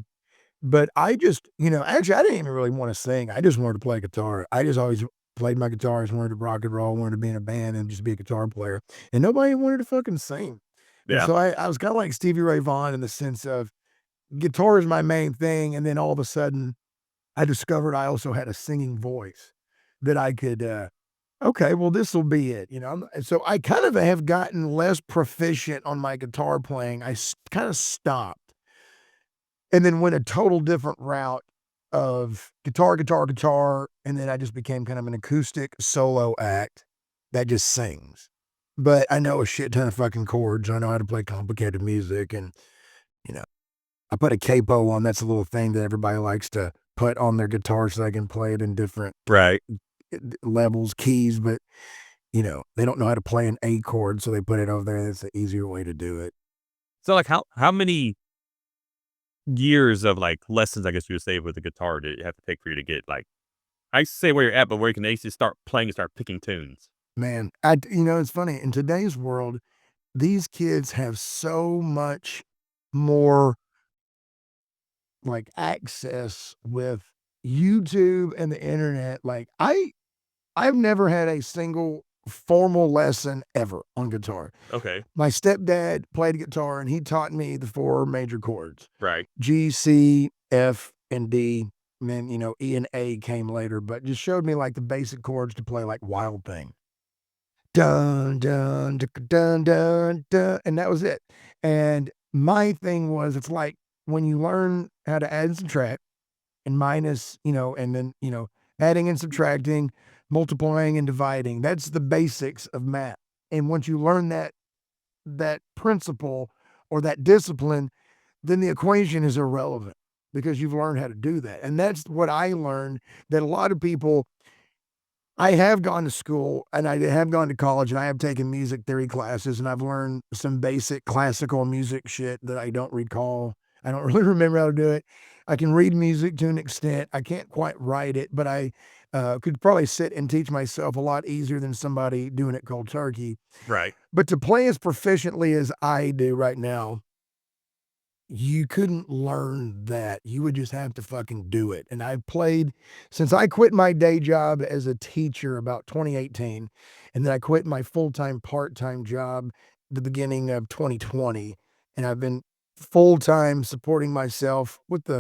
But I just, actually, I didn't even really want to sing. I just wanted to play guitar. I just always played my guitar. I just wanted to rock and roll, wanted to be in a band and just be a guitar player. And nobody wanted to fucking sing. And Yeah. so I was kind of like Stevie Ray Vaughan in the sense of guitar is my main thing. And then all of a sudden, I discovered I also had a singing voice that I could, okay, well, this will be it. And so I kind of have gotten less proficient on my guitar playing. I kind of stopped. And then went a total different route of guitar, and then I just became kind of an acoustic solo act that just sings. But I know a shit ton of fucking chords. I know how to play complicated music, and I put a capo on. That's a little thing that everybody likes to put on their guitar so they can play it in different Right. levels, keys. But they don't know how to play an A chord, so they put it over there. That's the easier way to do it. So like how many years of like lessons, I guess you would say, with the guitar did it have to take for you to get like, I say where you're at, but where you can actually start playing and start picking tunes? Man, it's funny. In today's world, these kids have so much more like access with YouTube and the internet. Like I've never had a single formal lesson ever on guitar. Okay. My stepdad played guitar and he taught me the 4 major chords. Right. G, C, F, and D. And then, E and A came later, but just showed me like the basic chords to play like Wild Thing. Dun, dun, dun, dun, dun, dun. And that was it. And my thing was, it's like when you learn how to add and subtract and minus, and then, adding and subtracting, multiplying and dividing. That's the basics of math. And once you learn that principle or that discipline, then the equation is irrelevant because you've learned how to do that. And that's what I learned, that a lot of people, I have gone to school and I have gone to college and I have taken music theory classes and I've learned some basic classical music shit that I don't recall. I don't really remember how to do it. I can read music to an extent. I can't quite write it, but I could probably sit and teach myself a lot easier than somebody doing it cold turkey. Right. But to play as proficiently as I do right now, you couldn't learn that. You would just have to fucking do it. And I've played since I quit my day job as a teacher about 2018, and then I quit my full-time, part-time job the beginning of 2020. And I've been full-time supporting myself with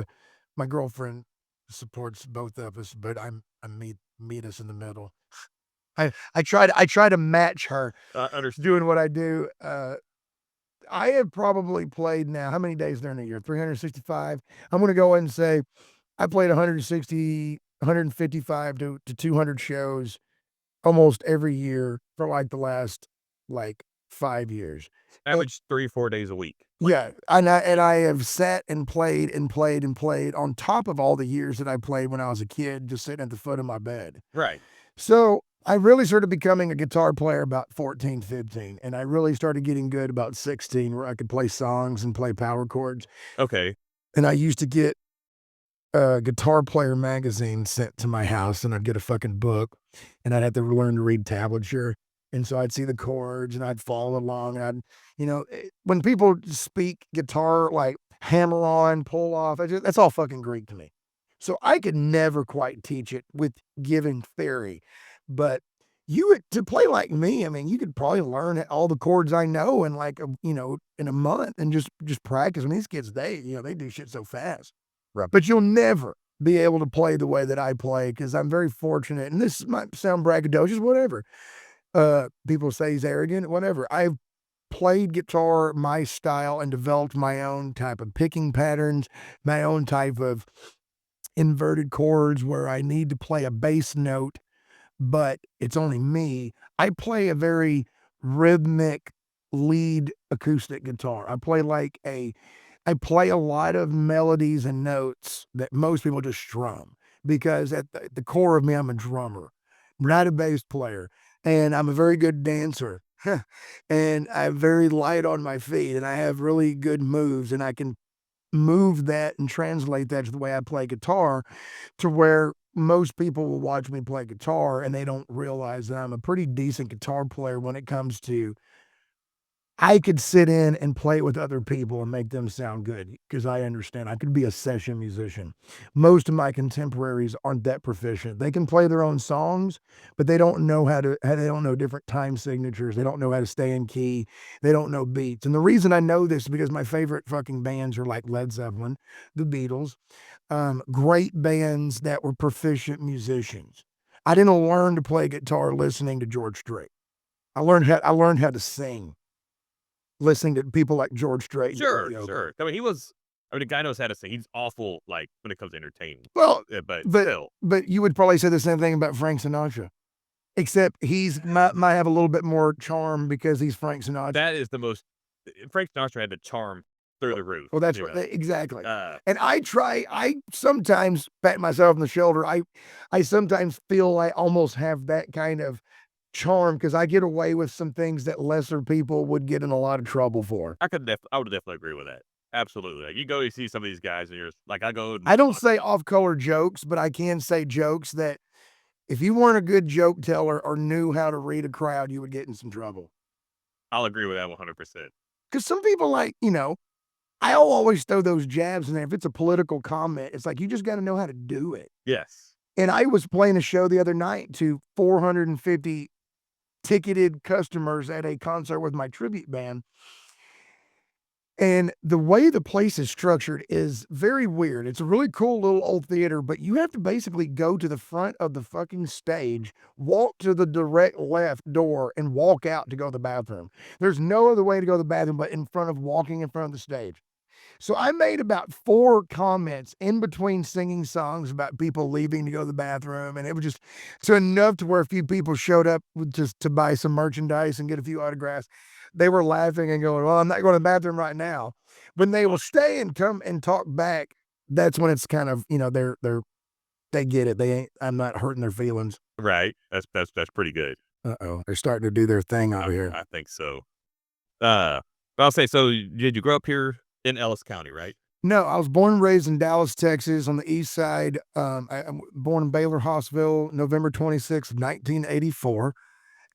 my girlfriend supports both of us, but I meet us in the middle. I try to match her Understood. doing what I do. I have probably played now, how many days during a year? 365. I'm going to go ahead and say I played 160, 155 to 200 shows almost every year for like the last like 5 years. Average 3-4 days a week. Yeah, and I have sat and played and played and played on top of all the years that I played when I was a kid, just sitting at the foot of my bed. Right. So I really started becoming a guitar player about 14, 15, and I really started getting good about 16, where I could play songs and play power chords. Okay. And I used to get a Guitar Player magazine sent to my house, and I'd get a fucking book, and I'd have to learn to read tablature. And so I'd see the chords, and I'd follow along. And when people speak guitar, like hammer on, pull off, that's all fucking Greek to me. So I could never quite teach it with given theory. But to play like me, I mean, you could probably learn all the chords I know in like, in a month and just practice. I mean, these kids, they do shit so fast. Right. But you'll never be able to play the way that I play because I'm very fortunate. And this might sound braggadocious, whatever. People say he's arrogant, whatever. I've played guitar my style and developed my own type of picking patterns, my own type of inverted chords where I need to play a bass note, but it's only me. I play a very rhythmic lead acoustic guitar. I play a lot of melodies and notes that most people just strum because at the core of me, I'm a drummer, not a bass player. And I'm a very good dancer. And I'm very light on my feet and I have really good moves and I can move that and translate that to the way I play guitar to where most people will watch me play guitar and they don't realize that I'm a pretty decent guitar player when it comes to I could sit in and play with other people and make them sound good because I understand I could be a session musician. Most of my contemporaries aren't that proficient. They can play their own songs, but they don't know they don't know different time signatures. They don't know how to stay in key. They don't know beats. And the reason I know this is because my favorite fucking bands are like Led Zeppelin, the Beatles, great bands that were proficient musicians. I didn't learn to play guitar listening to George Strait. I learned how to sing listening to people like George Strait. Sure. I mean, the guy knows how to sing. He's awful, like, when it comes to entertainment. Well, but but still. but you would probably say the same thing about Frank Sinatra, except he's might have a little bit more charm because he's Frank Sinatra. That is the most Frank Sinatra had the charm through the roof. Well, that's you know. exactly. Uh, And I sometimes pat myself on the shoulder. I sometimes feel I almost have that kind of charm because I get away with some things that lesser people would get in a lot of trouble for. I would definitely agree with that. Absolutely. Like, you go and see some of these guys and you're just, like, I don't say off-color jokes, but I can say jokes that if you weren't a good joke teller or knew how to read a crowd, you would get in some trouble. I'll agree with that 100%. Because some people I'll always throw those jabs in there. If it's a political comment, it's like, you just got to know how to do it. Yes. And I was playing a show the other night to 450 ticketed customers at a concert with my tribute band. And the way the place is structured is very weird. It's a really cool little old theater, but you have to basically go to the front of the fucking stage, walk to the direct left door, and walk out to go to the bathroom. There's no other way to go to the bathroom but walking in front of the stage. So I made about 4 comments in between singing songs about people leaving to go to the bathroom, and it was just so enough to where a few people showed up with just to buy some merchandise and get a few autographs. They were laughing and going, "Well, I'm not going to the bathroom right now." When they will stay and come and talk back, that's when it's kind of, they get it. I'm not hurting their feelings. Right. That's pretty good. Uh-oh, they're starting to do their thing over here. I think so. But I'll say, so did you grow up here in Ellis County, right? No, I was born and raised in Dallas, Texas, on the east side. I'm born in Baylor Hossville, November 26th, 1984.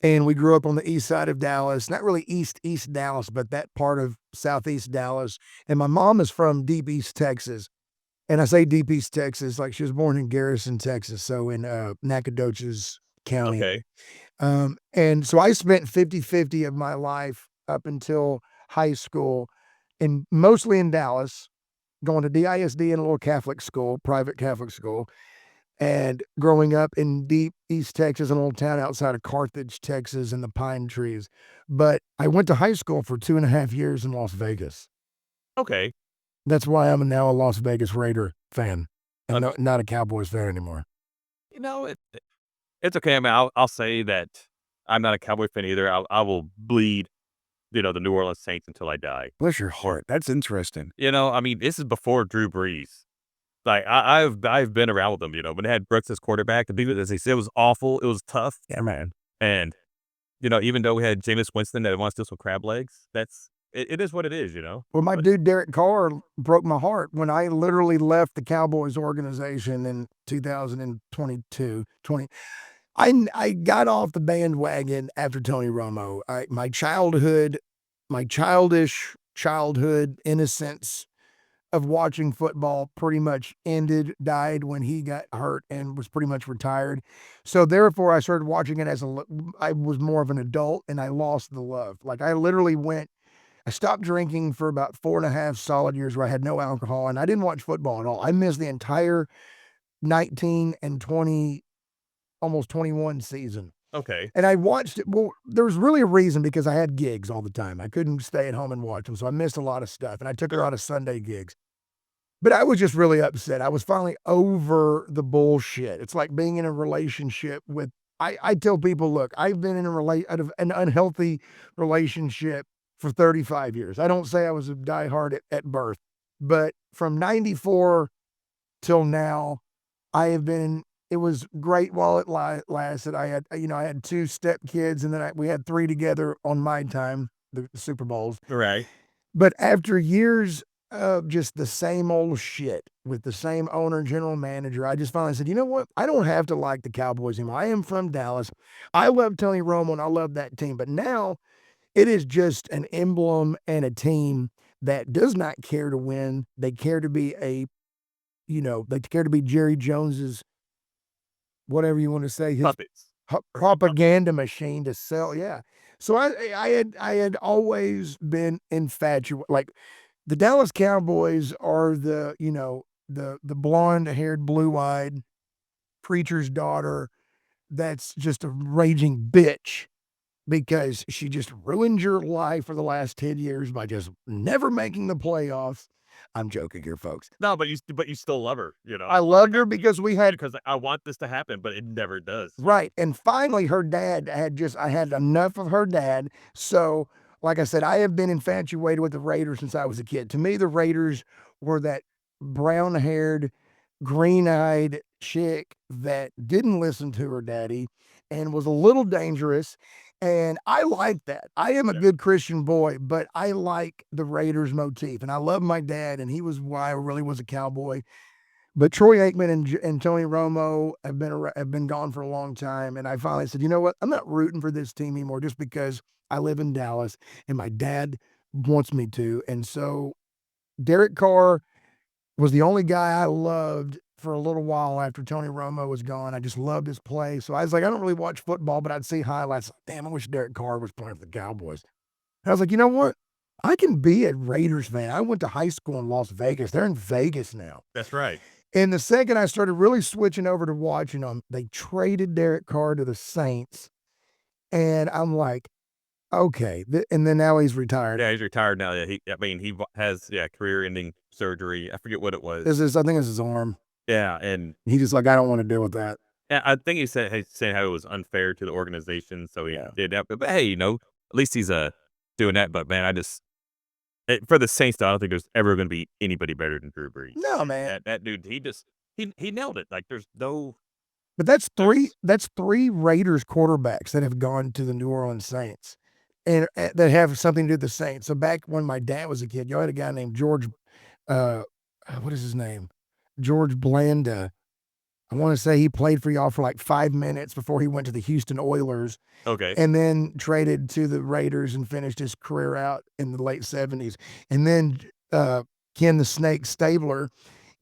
And we grew up on the east side of Dallas, not really East Dallas, but that part of Southeast Dallas. And my mom is from Deep East Texas. And I say Deep East Texas, like she was born in Garrison, Texas, so in Nacogdoches County. Okay. And so I spent 50-50 of my life up until high school, and mostly in Dallas, going to DISD and a little Catholic school, private Catholic school, and growing up in Deep East Texas, an old town outside of Carthage, Texas, in the pine trees. But I went to high school for 2.5 years in Las Vegas. Okay. That's why I'm now a Las Vegas Raider fan, and not a Cowboys fan anymore. It's okay. I mean, I'll say that I'm not a Cowboy fan either. I will bleed, the New Orleans Saints until I die. Bless your heart. That's interesting. I mean, this is before Drew Brees. Like I've been around with them, when they had Brooks as quarterback. The people, as they said, it was awful. It was tough. Yeah, man. And even though we had Jameis Winston that wants to steal some crab legs, it is what it is, Well, my dude Derek Carr broke my heart when I literally left the Cowboys organization in 2022. I got off the bandwagon after Tony Romo. My childish childhood innocence of watching football pretty much died when he got hurt and was pretty much retired. So therefore, I started watching it I was more of an adult, and I lost the love. Like I stopped drinking for about 4.5 solid years where I had no alcohol, and I didn't watch football at all. I missed the entire 19 and 20, almost 21 season. Okay. And I watched it. Well, there was really a reason, because I had gigs all the time. I couldn't stay at home and watch them, so I missed a lot of stuff, and I took a lot of Sunday gigs. But I was just really upset. I was finally over the bullshit. It's like being in a relationship with. I tell people, look, I've been in out of an unhealthy relationship for 35 years. I don't say I was a diehard at birth, but from 94 till now, I have been. It was great while it lasted. I had 2 step kids, and then we had 3 together on my time, the Super Bowls. Right. But after years of just the same old shit with the same owner, general manager, I just finally said, you know what? I don't have to like the Cowboys anymore. I am from Dallas. I love Tony Romo, and I love that team. But now it is just an emblem and a team that does not care to win. They care to be they care to be Jerry Jones's, whatever you want to say, his Puppets. propaganda machine to sell. Yeah. So I had always been infatuated. Like, the Dallas Cowboys are the blonde-haired, blue-eyed preacher's daughter that's just a raging bitch because she just ruined your life for the last 10 years by just never making the playoffs. I'm joking here, folks. No, but you still love her, I loved her because because I want this to happen, but it never does. Right. And finally, her dad I had enough of her dad. So, like I said, I have been infatuated with the Raiders since I was a kid. To me, the Raiders were that brown-haired, green-eyed chick that didn't listen to her daddy and was a little dangerous. And I like that. I am a good Christian boy, but I like the Raiders motif. And I love my dad, and he was why I really was a Cowboy. But Troy Aikman and Tony Romo have been gone for a long time, and I finally said, you know what? I'm not rooting for this team anymore just because I live in Dallas and my dad wants me to. And so Derek Carr was the only guy I loved for a little while after Tony Romo was gone. I just loved his play. So I was like, I don't really watch football, but I'd see highlights. Damn, I wish Derek Carr was playing for the Cowboys. And I was like, you know what? I can be a Raiders fan. I went to high school in Las Vegas. They're in Vegas now. That's right. And the second I started really switching over to watching them, they traded Derek Carr to the Saints. And I'm like, Okay, and then now he's retired. Yeah, he's retired now. Yeah, he has career-ending surgery. I forget what it was. I think it's his arm. Yeah, and He just like, I don't want to deal with that. I think he's saying how it was unfair to the organization, so he Yeah. did that. But hey, at least he's doing that. But man, for the Saints, though, I don't think there's ever going to be anybody better than Drew Brees. No, man. That dude, he nailed it. Like there's no. But that's three Raiders quarterbacks that have gone to the New Orleans Saints, and that have something to do with the Saints. So back when my dad was a kid, you had a guy named George, what is his name? George Blanda. I want to say he played for y'all for like 5 minutes before he went to the Houston Oilers, Okay. and then traded to the Raiders and finished his career out in the late 70s. And then Ken the Snake Stabler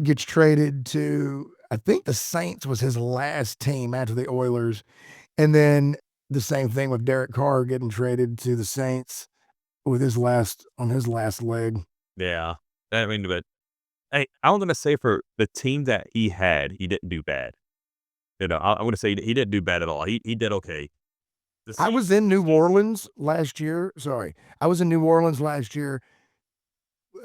gets traded to, I think the Saints was his last team after the Oilers. And then the same thing with Derek Carr getting traded to the Saints with on his last leg. Yeah. I mean, but hey, I'm going to say for the team that he had, he didn't do bad. I'm going to say he didn't do bad at all. He did okay. I was in New Orleans last year. I was in New Orleans last year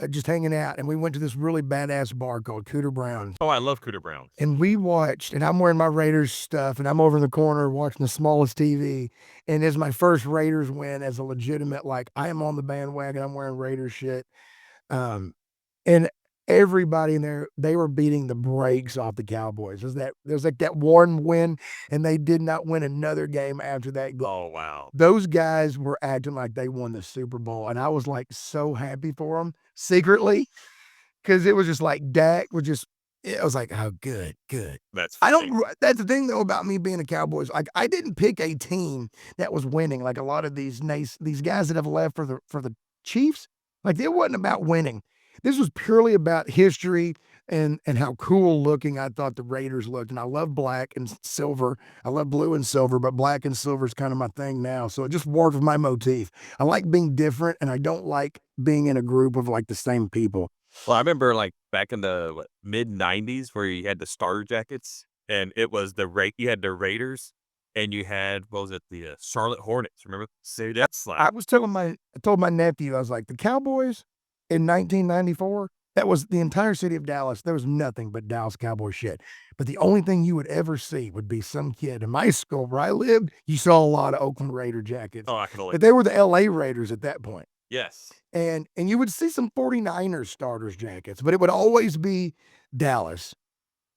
just hanging out, and we went to this really badass bar called Cooter Brown's. Oh, I love Cooter Browns. And we watched, and I'm wearing my Raiders stuff, and I'm over in the corner watching the smallest TV. And it's my first Raiders win as a legitimate, like, I am on the bandwagon. I'm wearing Raiders shit. And everybody in there, they were beating the brakes off the Cowboys. There's like that one win, and they did not win another game after that. Oh, wow. Those guys were acting like they won the Super Bowl, and I was like so happy for them secretly, because it was just like Dak was just. I was like, oh, good. That's That's the thing though about me being a Cowboys. Like, I didn't pick a team that was winning. Like a lot of these guys that have left for the Chiefs. Like, it wasn't about winning. This was purely about history and how cool looking I thought the Raiders looked. And I love black and silver. I love blue and silver, but black and silver is kind of my thing now. So it just worked with my motif. I like being different, and I don't like being in a group of like the same people. Well, I remember like back in the mid-90s where you had the starter jackets, and it was you had the Raiders, and you had, what was it, the Charlotte Hornets, remember? So that's like, I told my nephew, I was like, the Cowboys in 1994, that was the entire city of Dallas. There was nothing but Dallas Cowboy shit. But the only thing you would ever see would be some kid in my school where I lived. You saw a lot of Oakland Raider jackets. I can only. But they were the LA Raiders at that point. Yes. And you would see some 49ers starters jackets, but it would always be Dallas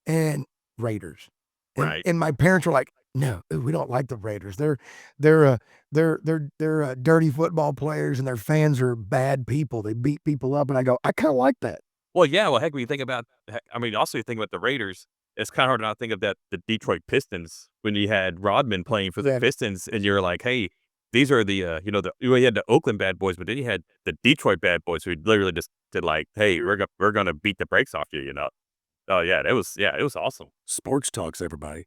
and Raiders. Right. And my parents were like, no, we don't like the Raiders. They're dirty football players, and their fans are bad people. They beat people up. And I go, I kind of like that. Well, yeah. Well, heck, when you think about, also you think about the Raiders, it's kind of hard to not think of the Detroit Pistons when you had Rodman playing for the Pistons, and you're like, hey, these are the, you had the Oakland bad boys, but then you had the Detroit bad boys who literally just did like, hey, we're going to beat the brakes off you, Oh, yeah, it was awesome. Sports talks, everybody.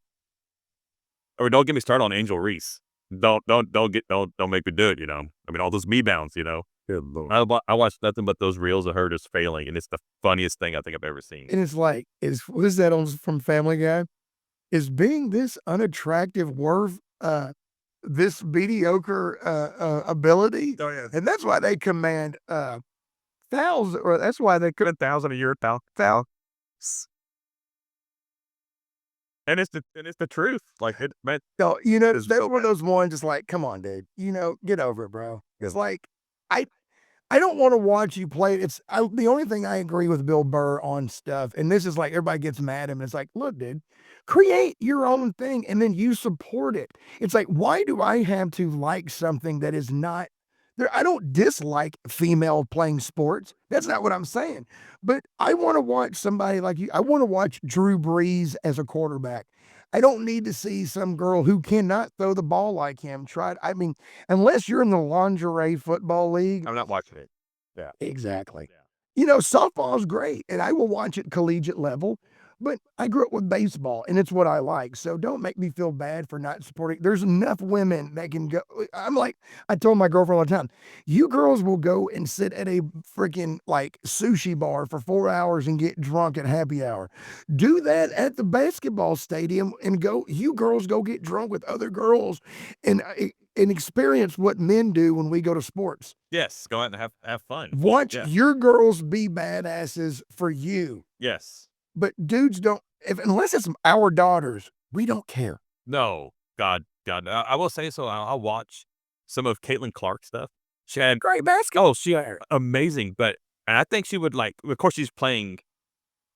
Or don't get me started on Angel Reese. Don't make me do it, all those me bounds, Good Lord. I watched nothing but those reels of her just failing, and it's the funniest thing I think I've ever seen. And it's like, what is that from Family Guy? Is being this unattractive worth this mediocre ability? Oh, yeah. And that's why they command thousands, or that's why they could 1,000 a year, pal. And it's the truth. Like, it meant. No, It's that's so one of those ones. It's like, come on, dude. Get over it, bro. It's like, I don't want to watch you play. The only thing I agree with Bill Burr on stuff, and this is like everybody gets mad at him. It's like, look, dude, create your own thing and then you support it. It's like, why do I have to like something that is not there? I don't dislike female playing sports. That's not what I'm saying. But I want to watch somebody like you. I want to watch Drew Brees as a quarterback. I don't need to see some girl who cannot throw the ball like him try it. I mean, unless you're in the lingerie football league. I'm not watching it. Yeah. Exactly. Yeah. Softball is great, and I will watch it collegiate level, but I grew up with baseball, and it's what I like. So don't make me feel bad for not supporting. There's enough women that can go. I'm like, I told my girlfriend all the time, you girls will go and sit at a freaking like sushi bar for 4 hours and get drunk at happy hour. Do that at the basketball stadium and you girls go get drunk with other girls. And and experience what men do when we go to sports. Yes, go out and have fun. Watch Yeah. your girls be badasses for you. Yes. But dudes don't, unless it's our daughters, we don't care. No. God. I will say so. I'll watch some of Caitlin Clark's stuff. She had Great basketball. oh, she amazing, but and I think she would like. Of course, she's playing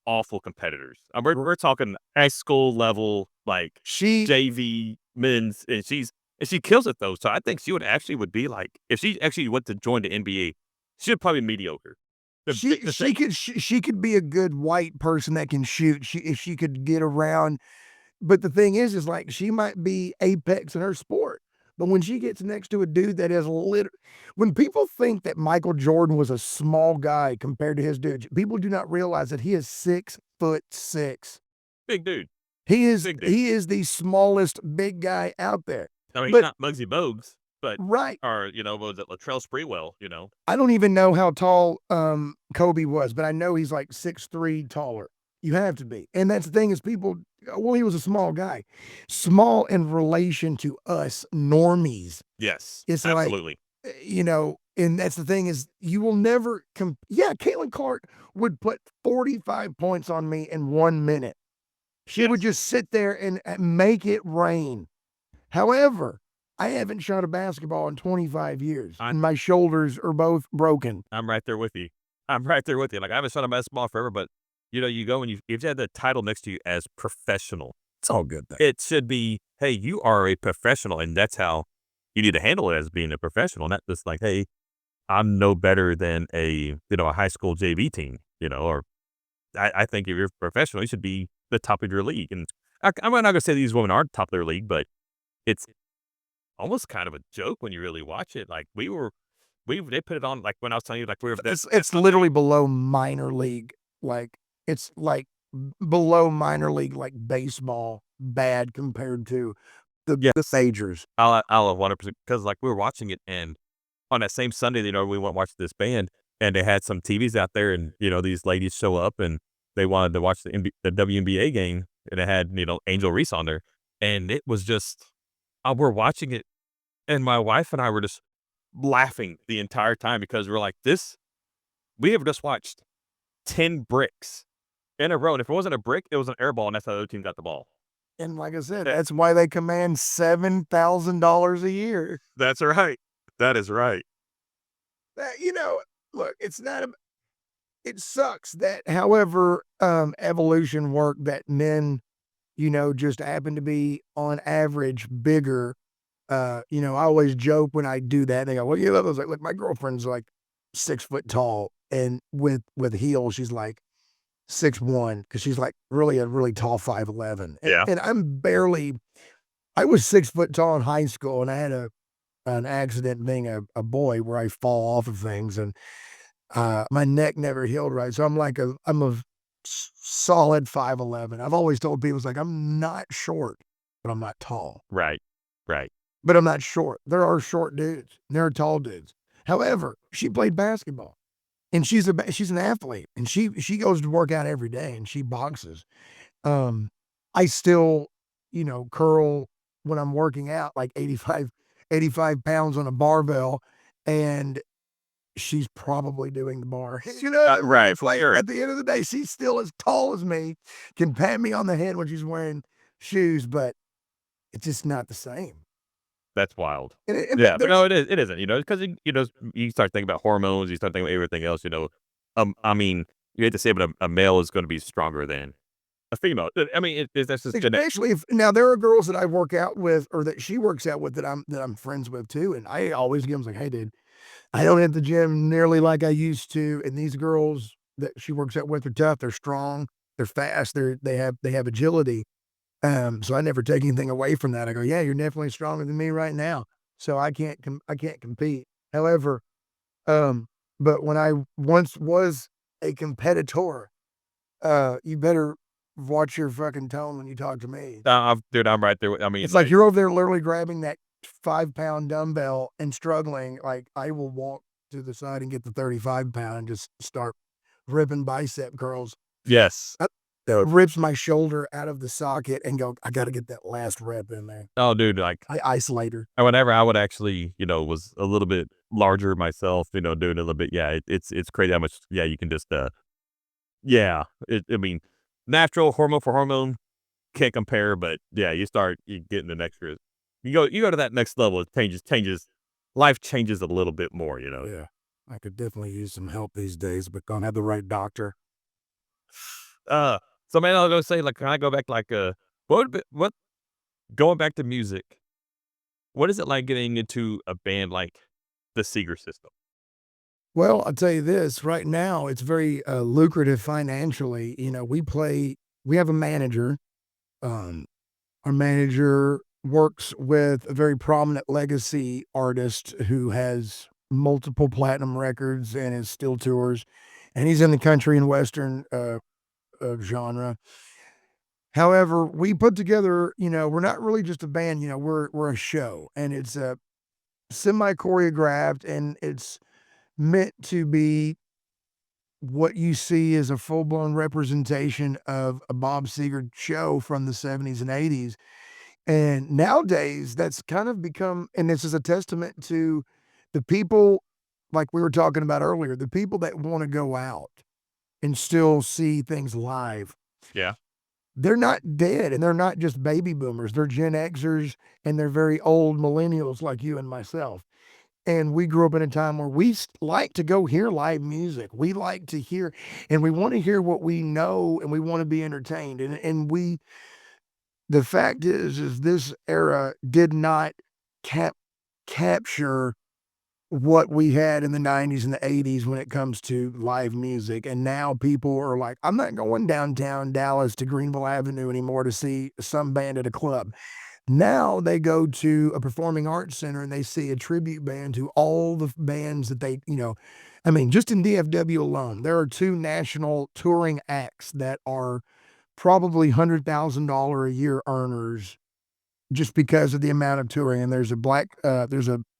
awful competitors. We're talking high school level, like She JV men's, and she kills it though. So I think she would be like if she actually went to join the NBA, she would probably be mediocre. she could be a good white person that can shoot. If she could get around. But the thing is like she might be apex in her sport. But when she gets next to a dude that is when people think that Michael Jordan was a small guy compared to his dude, people do not realize that he is 6'6". big dude. He is Big dude. he is the smallest big guy out there. I mean, But- he's not Muggsy Bogues, but Right. or what was it Latrell Sprewell? I don't even know how tall Kobe was, but I know he's like 6'3" taller. You have to be. And that's the thing is people, well, he was a small guy. Small in relation to us normies. Yes, It's like- absolutely. And that's the thing is you will never, Caitlin Clark would put 45 points on me in 1 minute. She would just sit there and make it rain. However, I haven't shot a basketball in 25 years, and my shoulders are both broken. I'm right there with you. Like I haven't shot a basketball forever, but you go and if you had the title next to you as professional, It's all good. it should be, hey, you are a professional, and that's how you need to handle it as being a professional, not just like, hey, I'm no better than a high school JV team, or I think if you're a professional, you should be the top of your league. And I'm not gonna say these women aren't top of their league, but it's almost kind of a joke when you really watch it. Like they put it on like when I was telling you like we were It's literally below minor league. Like it's like below minor league, like baseball, bad compared to the majors. I'll 100% because like we were watching it, and on that same Sunday, we went and watched this band, and they had some TVs out there, and these ladies show up, and they wanted to watch the WNBA game, and it had Angel Reese on there, and it was just we're watching it, and my wife and I were just laughing the entire time because we're like, we have just watched 10 bricks in a row, and if it wasn't a brick, it was an air ball, and that's how the other team got the ball. And like I said, that's why they command $7,000 a year. That's right. That is right. Look, it's not. It sucks that, however, evolution worked, that men, just happen to be on average bigger. I always joke when I do that. They go, "Well, I was like, look, my girlfriend's like 6 foot tall, and with heels, she's like 6'1", because she's like a really tall 5'11". Yeah. And I was 6 foot tall in high school, and I had an accident being a boy where I fall off of things, and my neck never healed right. So I'm a solid 5'11". I've always told people, it's like, I'm not short, but I'm not tall. Right. But I'm not short. There are short dudes. There are tall dudes. However, she played basketball, and she's an athlete, and she goes to work out every day, and she boxes. I still, curl when I'm working out, like 85 pounds on a barbell, and she's probably doing the bar. Right. It's like, Sure. at the end of the day, she's still as tall as me, can pat me on the head when she's wearing shoes, but it's just not the same. That's wild. And Yeah, but no, it isn't. Because you start thinking about hormones, you start thinking about everything else. I mean, you hate to say it, but a male is going to be stronger than a female. I mean, that's just genetic. Especially now there are girls that I work out with, or that she works out with, that I'm friends with too, and I always give them like, hey, dude, I don't hit the gym nearly like I used to, and these girls that she works out with are tough, they're strong, they're fast, they have agility. So I never take anything away from that. I go, yeah, you're definitely stronger than me right now, so I can't compete. However, but when I once was a competitor, you better watch your fucking tone when you talk to me. Dude, I'm right there. I mean, It's like you're over there literally grabbing that 5-pound dumbbell and struggling. Like, I will walk to the side and get the 35-pound and just start ripping bicep curls. yes. rips my shoulder out of the socket and go, I got to get that last rep in there. Oh, dude, like I isolate her. whenever I would actually, was a little bit larger myself, doing a little bit. Yeah, it's crazy how much. Yeah, you can just. Yeah, I mean, natural hormone for hormone can't compare, but yeah, you getting the extra. You go to that next level. It changes. Life changes a little bit more. Yeah, I could definitely use some help these days, but don't have the right doctor. So man, I was gonna say, like, can I go back, like, what going back to music? What is it like getting into a band like the Seeger System? Well, I'll tell you this, right now, it's very lucrative financially. We have a manager. Um, our manager works with a very prominent legacy artist who has multiple platinum records and is still tours, and he's in the country and western genre. However, we put together, we're not really just a band, we're a show, and it's semi choreographed, and it's meant to be what you see as a full blown representation of a Bob Seger show from the 70s and 80s. And nowadays, that's kind of become, and this is a testament to the people, like we were talking about earlier, the people that want to go out and still see things live. Yeah. They're not dead, and they're not just baby boomers. They're Gen Xers, and they're very old millennials like you and myself. And we grew up in a time where we like to go hear live music. We like to hear, and we want to hear what we know, and we want to be entertained. The fact is this era did not capture what we had in the 90s and the 80s when it comes to live music. And now people are like, I'm not going downtown Dallas to Greenville Avenue anymore to see some band at a club. Now they go to a performing arts center and they see a tribute band to all the bands that just in DFW alone, there are 2 national touring acts that are probably $100,000 a year earners just because of the amount of touring. And there's a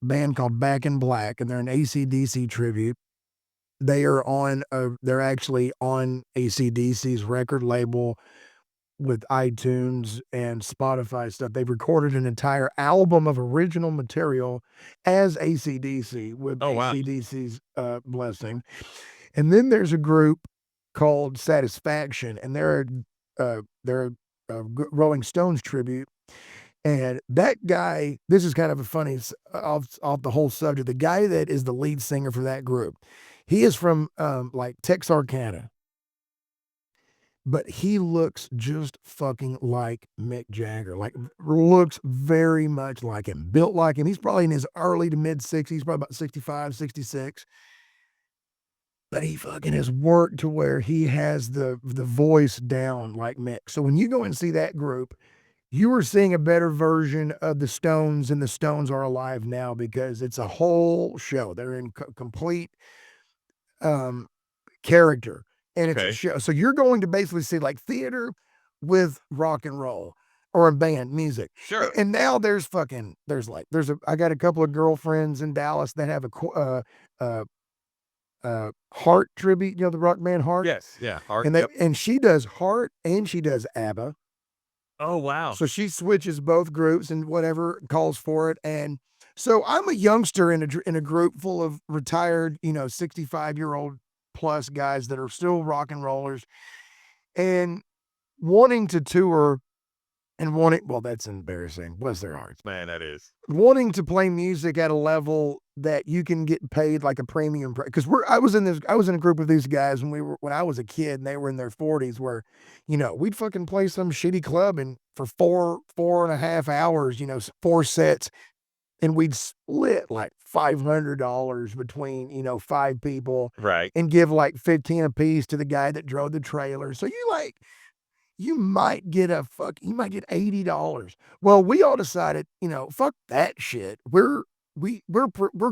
band called Back in Black, and they're an AC/DC tribute. They're actually on AC/DC's record label with iTunes and Spotify stuff. They've recorded an entire album of original material as AC/DC with Oh, wow. AC/DC's blessing. And then there's a group called Satisfaction, and they're a Rolling Stones tribute. And that guy, this is kind of a funny off the whole subject. The guy that is the lead singer for that group, he is from like Texarkana, but he looks just fucking like Mick Jagger. Like, looks very much like him, built like him. He's probably in his early to mid 60s, probably about 65, 66. But he fucking has worked to where he has the voice down like Mick. So when you go and see that group, you are seeing a better version of the Stones, and the Stones are alive now because it's a whole show. They're in complete character, and it's a Okay. show. So you're going to basically see like theater with rock and roll or a band music. Sure. And now I got a couple of girlfriends in Dallas that have a Heart tribute, the rock band Heart. Yes. Yeah. Art. And and she does Heart and she does ABBA. Oh, wow. So she switches both groups and whatever calls for it. And so I'm a youngster in a group full of retired, 65-year-old plus guys that are still rock and rollers and wanting to tour and well, that's embarrassing. Bless their hearts. Man, that is. Wanting to play music at a level that you can get paid like a premium, because I was in a group of these guys when I was a kid and they were in their 40s, where, we'd fucking play some shitty club and for 4.5 hours, 4 sets, and we'd split like $500 between, 5 people, Right. and give like 15 a piece to the guy that drove the trailer. So you might get $80. Well, we all decided, fuck that shit. We're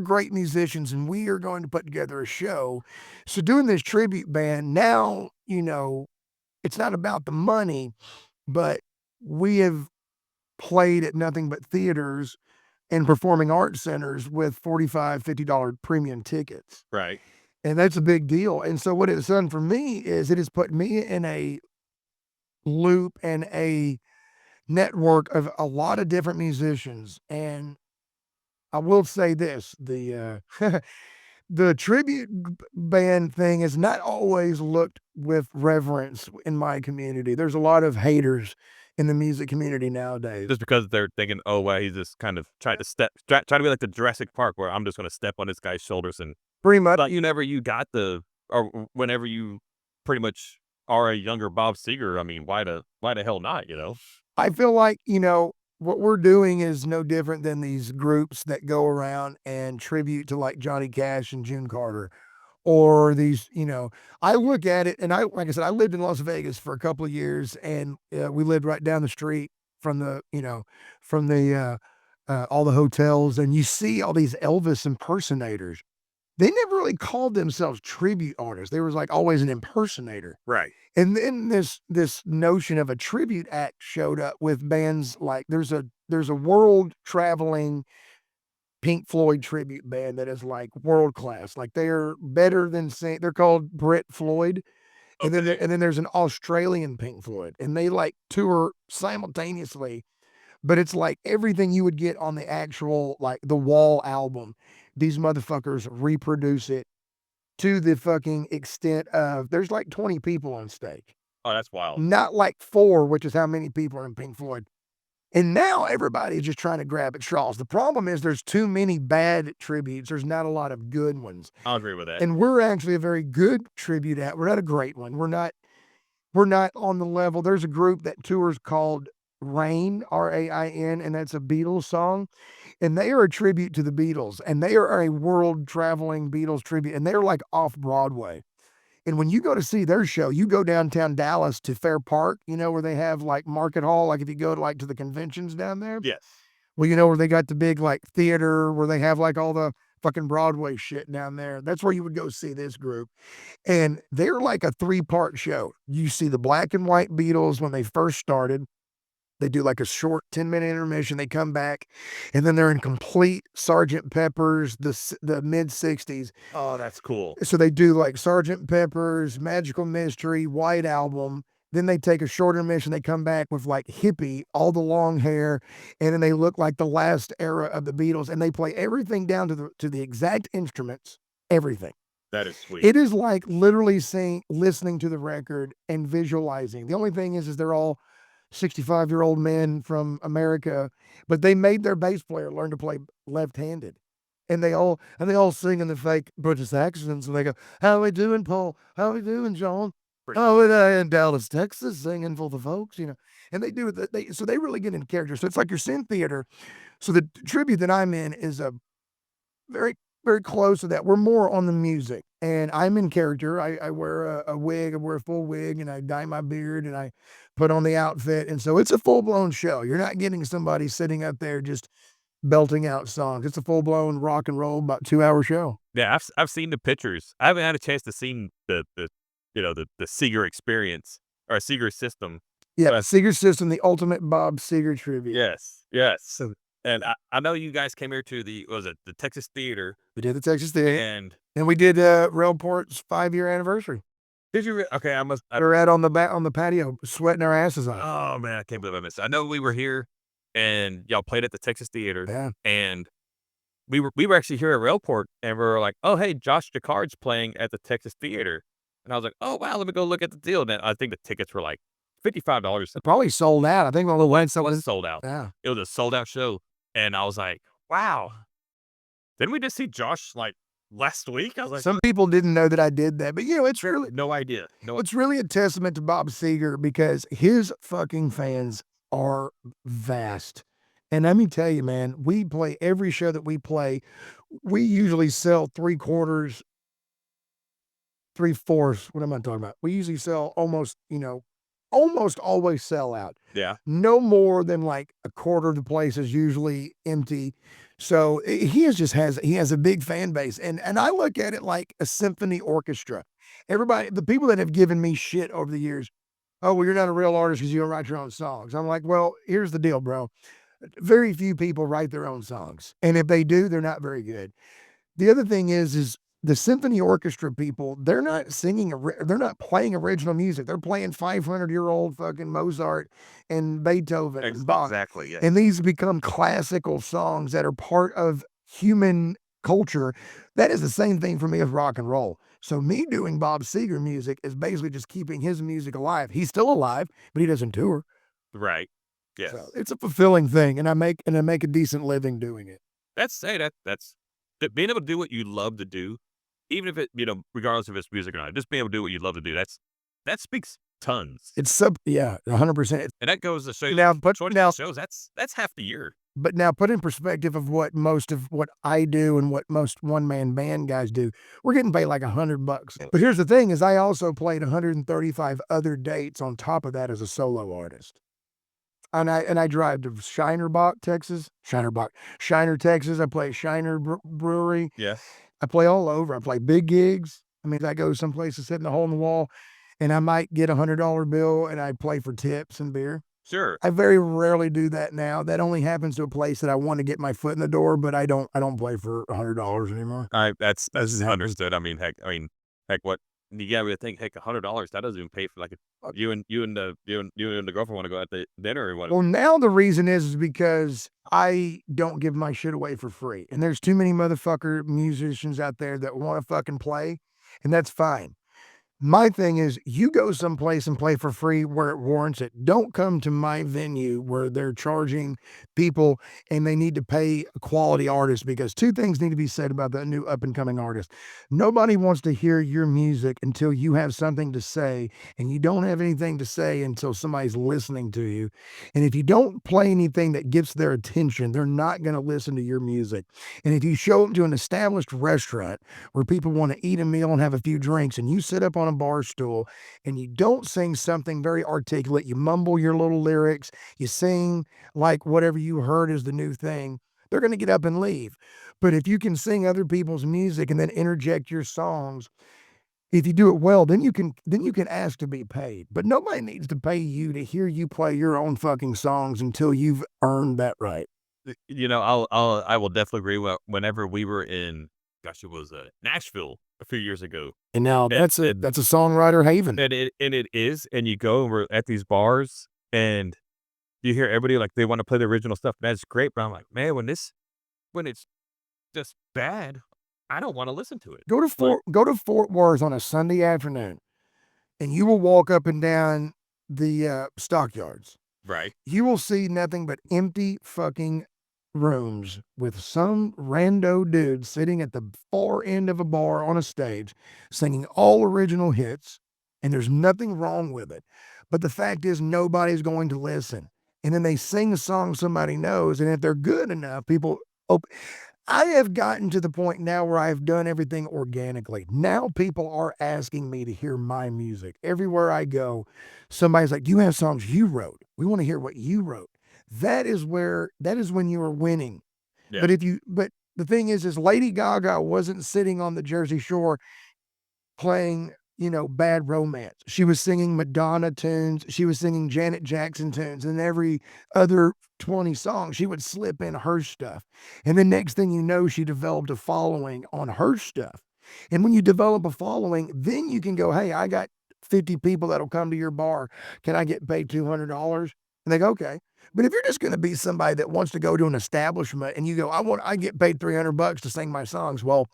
great musicians, and we are going to put together a show. So doing this tribute band now, it's not about the money, but we have played at nothing but theaters and performing arts centers with $45, $50 premium tickets. Right. And that's a big deal. And so what it's done for me is it has put me in a loop and a network of a lot of different musicians. And I will say this, the the tribute band thing is not always looked with reverence in my community. There's a lot of haters in the music community nowadays. Just because they're thinking, oh, well, he's just kind of trying to be like the Jurassic Park, where I'm just going to step on this guy's shoulders. And Pretty much. but whenever you pretty much are a younger Bob Seger, I mean, why the hell not, you know? I feel like, what we're doing is no different than these groups that go around and tribute to like Johnny Cash and June Carter, or these, I look at it and like I said, I lived in Las Vegas for a couple of years, and we lived right down the street from all the hotels, and you see all these Elvis impersonators. They never really called themselves tribute artists. They was like always an impersonator. Right. And then this notion of a tribute act showed up with bands like there's a world traveling Pink Floyd tribute band that is like world class. Like they're better than they're called Brit Floyd. And then there's an Australian Pink Floyd, and they like tour simultaneously, but it's like everything you would get on the actual like the Wall album. These motherfuckers reproduce it to the fucking extent of there's like 20 people on stage. Oh, that's wild. Not like 4, which is how many people are in Pink Floyd. And now everybody's just trying to grab at straws. The problem is there's too many bad tributes. There's not a lot of good ones. I'll agree with that. And we're actually a very good tribute act. We're not a great one. We're not on the level. There's a group that tours called Rain, R-A-I-N, and that's a Beatles song. And they are a tribute to the Beatles, and they are a world traveling Beatles tribute, and they're like off Broadway. And when you go to see their show, you go downtown Dallas to Fair Park, where they have like Market Hall, like if you go to like to the conventions down there. Yes. Well, where they got the big like theater where they have like all the fucking Broadway shit down there. That's where you would go see this group. And they're like a 3-part show. You see the black and white Beatles when they first started. They do like a short 10-minute intermission. They come back, and then they're in complete Sgt. Pepper's, the mid-60s. Oh, that's cool. So they do like Sgt. Pepper's, Magical Mystery, White Album. Then they take a short intermission. They come back with like Hippie, all the long hair, and then they look like the last era of the Beatles. And they play everything down to the exact instruments, everything. That is sweet. It is like literally listening to the record and visualizing. The only thing is they're all 65-year-old men from America, but they made their bass player learn to play left-handed. And they all sing in the fake British accents, and they go, "How we doing, Paul? How we doing, John? Oh, we're in Dallas, Texas, singing for the folks, And they do it. So they really get into character. So it's like you're seeing theater. So the tribute that I'm in is a very, very close to that. We're more on the music, and I'm in character. I wear a wig, I wear a full wig, and I dye my beard, and I put on the outfit. And so it's a full-blown show. You're not getting somebody sitting up there just belting out songs. It's a full-blown rock and roll, about 2-hour show. Yeah, I've seen the pictures. I haven't had a chance to see the Seger experience or Seger system. Yeah, Seger System, the ultimate Bob Seger tribute. Yes. So, and I know you guys came here to the Texas Theater. We did the Texas Theater, and we did Railport's 5-year anniversary. Did you? Okay, we were out on the patio, sweating our asses off. Oh man, I can't believe I missed it. I know we were here, and y'all played at the Texas Theater. Yeah. And we were actually here at Railport, and we were like, oh hey, Josh Jaccard's playing at the Texas Theater, and I was like, oh wow, let me go look at the deal. And I think the tickets were like $55. It probably sold out. I think on the website was sold out. Yeah, it was a sold out show, and I was like, wow. Didn't we just see Josh like last week? I was like, some people didn't know that I did that, but it's really no idea. It's really a testament to Bob Seger because his fucking fans are vast. And let me tell you, man, we play every show that we play. We usually sell 3/4, 3/4. What am I talking about? We usually sell almost always sell out. Yeah. No more than like a quarter of the place is usually empty. So he has a big fan base. And I look at it like a symphony orchestra. Everybody, the people that have given me shit over the years, oh, well, you're not a real artist because you don't write your own songs. I'm like, well, here's the deal, bro. Very few people write their own songs. And if they do, they're not very good. The other thing is the symphony orchestra people, they're not singing, they're not playing original music. They're playing 500-year-old fucking Mozart and Beethoven and Bach. Exactly. Yeah. And these become classical songs that are part of human culture. That is the same thing for me as rock and roll. So me doing Bob Seger music is basically just keeping his music alive. He's still alive, but he doesn't tour. Right. Yes. So it's a fulfilling thing, and I make a decent living doing it. That's being able to do what you love to do, even if it, regardless if it's music or not, just being able to do what you love to do. That speaks tons. It's 100%. And that goes to show Now, but now, shows that's half the year. But now put in perspective of what most of what I do and what most one-man band guys do, we're getting paid like $100. But here's the thing is I also played 135 other dates on top of that as a solo artist. And I drive to Shiner, Texas. I play Shiner Brewery. Yes. I play all over. I play big gigs. I mean, I go someplace to sit in the hole in the wall, and I might get $100 bill, and I play for tips and beer. Sure. I very rarely do that now. That only happens to a place that I want to get my foot in the door, but I don't play for $100 anymore. That's understood. I mean, heck, what you gotta really think, heck, $100, that doesn't even pay for like you and the girlfriend want to go out to dinner or what. Well, now the reason is because I don't give my shit away for free. And there's too many motherfucker musicians out there that want to fucking play, and that's fine. My thing is, you go someplace and play for free where it warrants it. Don't come to my venue where they're charging people and they need to pay a quality artist, because two things need to be said about the new up-and-coming artist. Nobody wants to hear your music until you have something to say, and you don't have anything to say until somebody's listening to you. And if you don't play anything that gets their attention, they're not going to listen to your music. And if you show up to an established restaurant where people want to eat a meal and have a few drinks, and you sit up on a bar stool and you don't sing something very articulate, you mumble your little lyrics, you sing like whatever you heard is the new thing, they're going to get up and leave. But if you can sing other people's music and then interject your songs, if you do it well, then you can ask to be paid. But nobody needs to pay you to hear you play your own fucking songs until you've earned that right. I will definitely agree. Whenever we were in, gosh, it was Nashville a few years ago. And now that's a songwriter haven. And it is. And you go and we're at these bars and you hear everybody like they want to play the original stuff. That's great. But I'm like, man, when it's just bad, I don't want to listen to it. Go to Fort Worth on a Sunday afternoon, and you will walk up and down the stockyards. Right. You will see nothing but empty fucking rooms with some rando dude sitting at the far end of a bar on a stage singing all original hits, and there's nothing wrong with it. But the fact is, nobody's going to listen. And then they sing a song somebody knows, and if they're good enough, people... I have gotten to the point now where I've done everything organically. Now people are asking me to hear my music. Everywhere I go, somebody's like, "Do you have songs you wrote? We want to hear what you wrote." That is when you are winning. Yeah. But the thing is Lady Gaga wasn't sitting on the Jersey Shore playing, Bad Romance. She was singing Madonna tunes. She was singing Janet Jackson tunes, and every other 20 songs, she would slip in her stuff. And the next thing you know, she developed a following on her stuff. And when you develop a following, then you can go, "Hey, I got 50 people that'll come to your bar. Can I get paid $200? And they go, "Okay." But if you're just going to be somebody that wants to go to an establishment and you go, I get paid $300 to sing my songs. Well,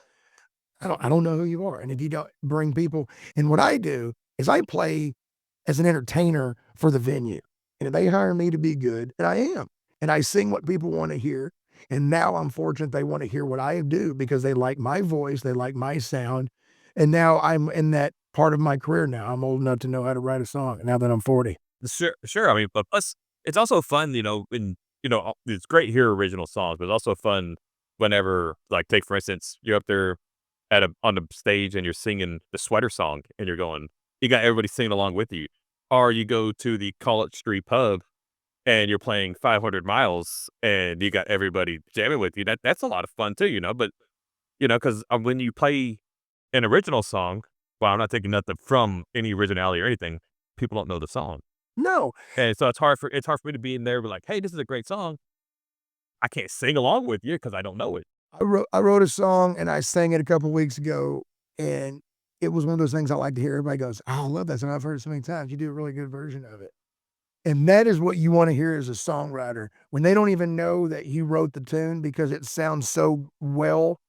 I don't know who you are. And if you don't bring people, and what I do is I play as an entertainer for the venue. And if they hire me to be good, and I am, and I sing what people want to hear. And now I'm fortunate they want to hear what I do because they like my voice, they like my sound. And now I'm in that part of my career now. I'm old enough to know how to write a song now that I'm 40. Sure. I mean, but plus it's also fun, it's great to hear original songs, but it's also fun whenever, like, take for instance, you're up there on the stage and you're singing the Sweater Song and you got everybody singing along with you, or you go to the College Street pub and you're playing 500 Miles and you got everybody jamming with you. That's a lot of fun too, but because when you play an original song, well, I'm not taking nothing from any originality or anything, people don't know the song. No. And so it's hard for me to be in there, but like, hey, this is a great song. I can't sing along with you because I don't know it. I wrote a song and I sang it a couple weeks ago, and it was one of those things I like to hear. Everybody goes, "Oh, I love that song. I've heard it so many times. You do a really good version of it." And that is what you want to hear as a songwriter when they don't even know that you wrote the tune because it sounds so well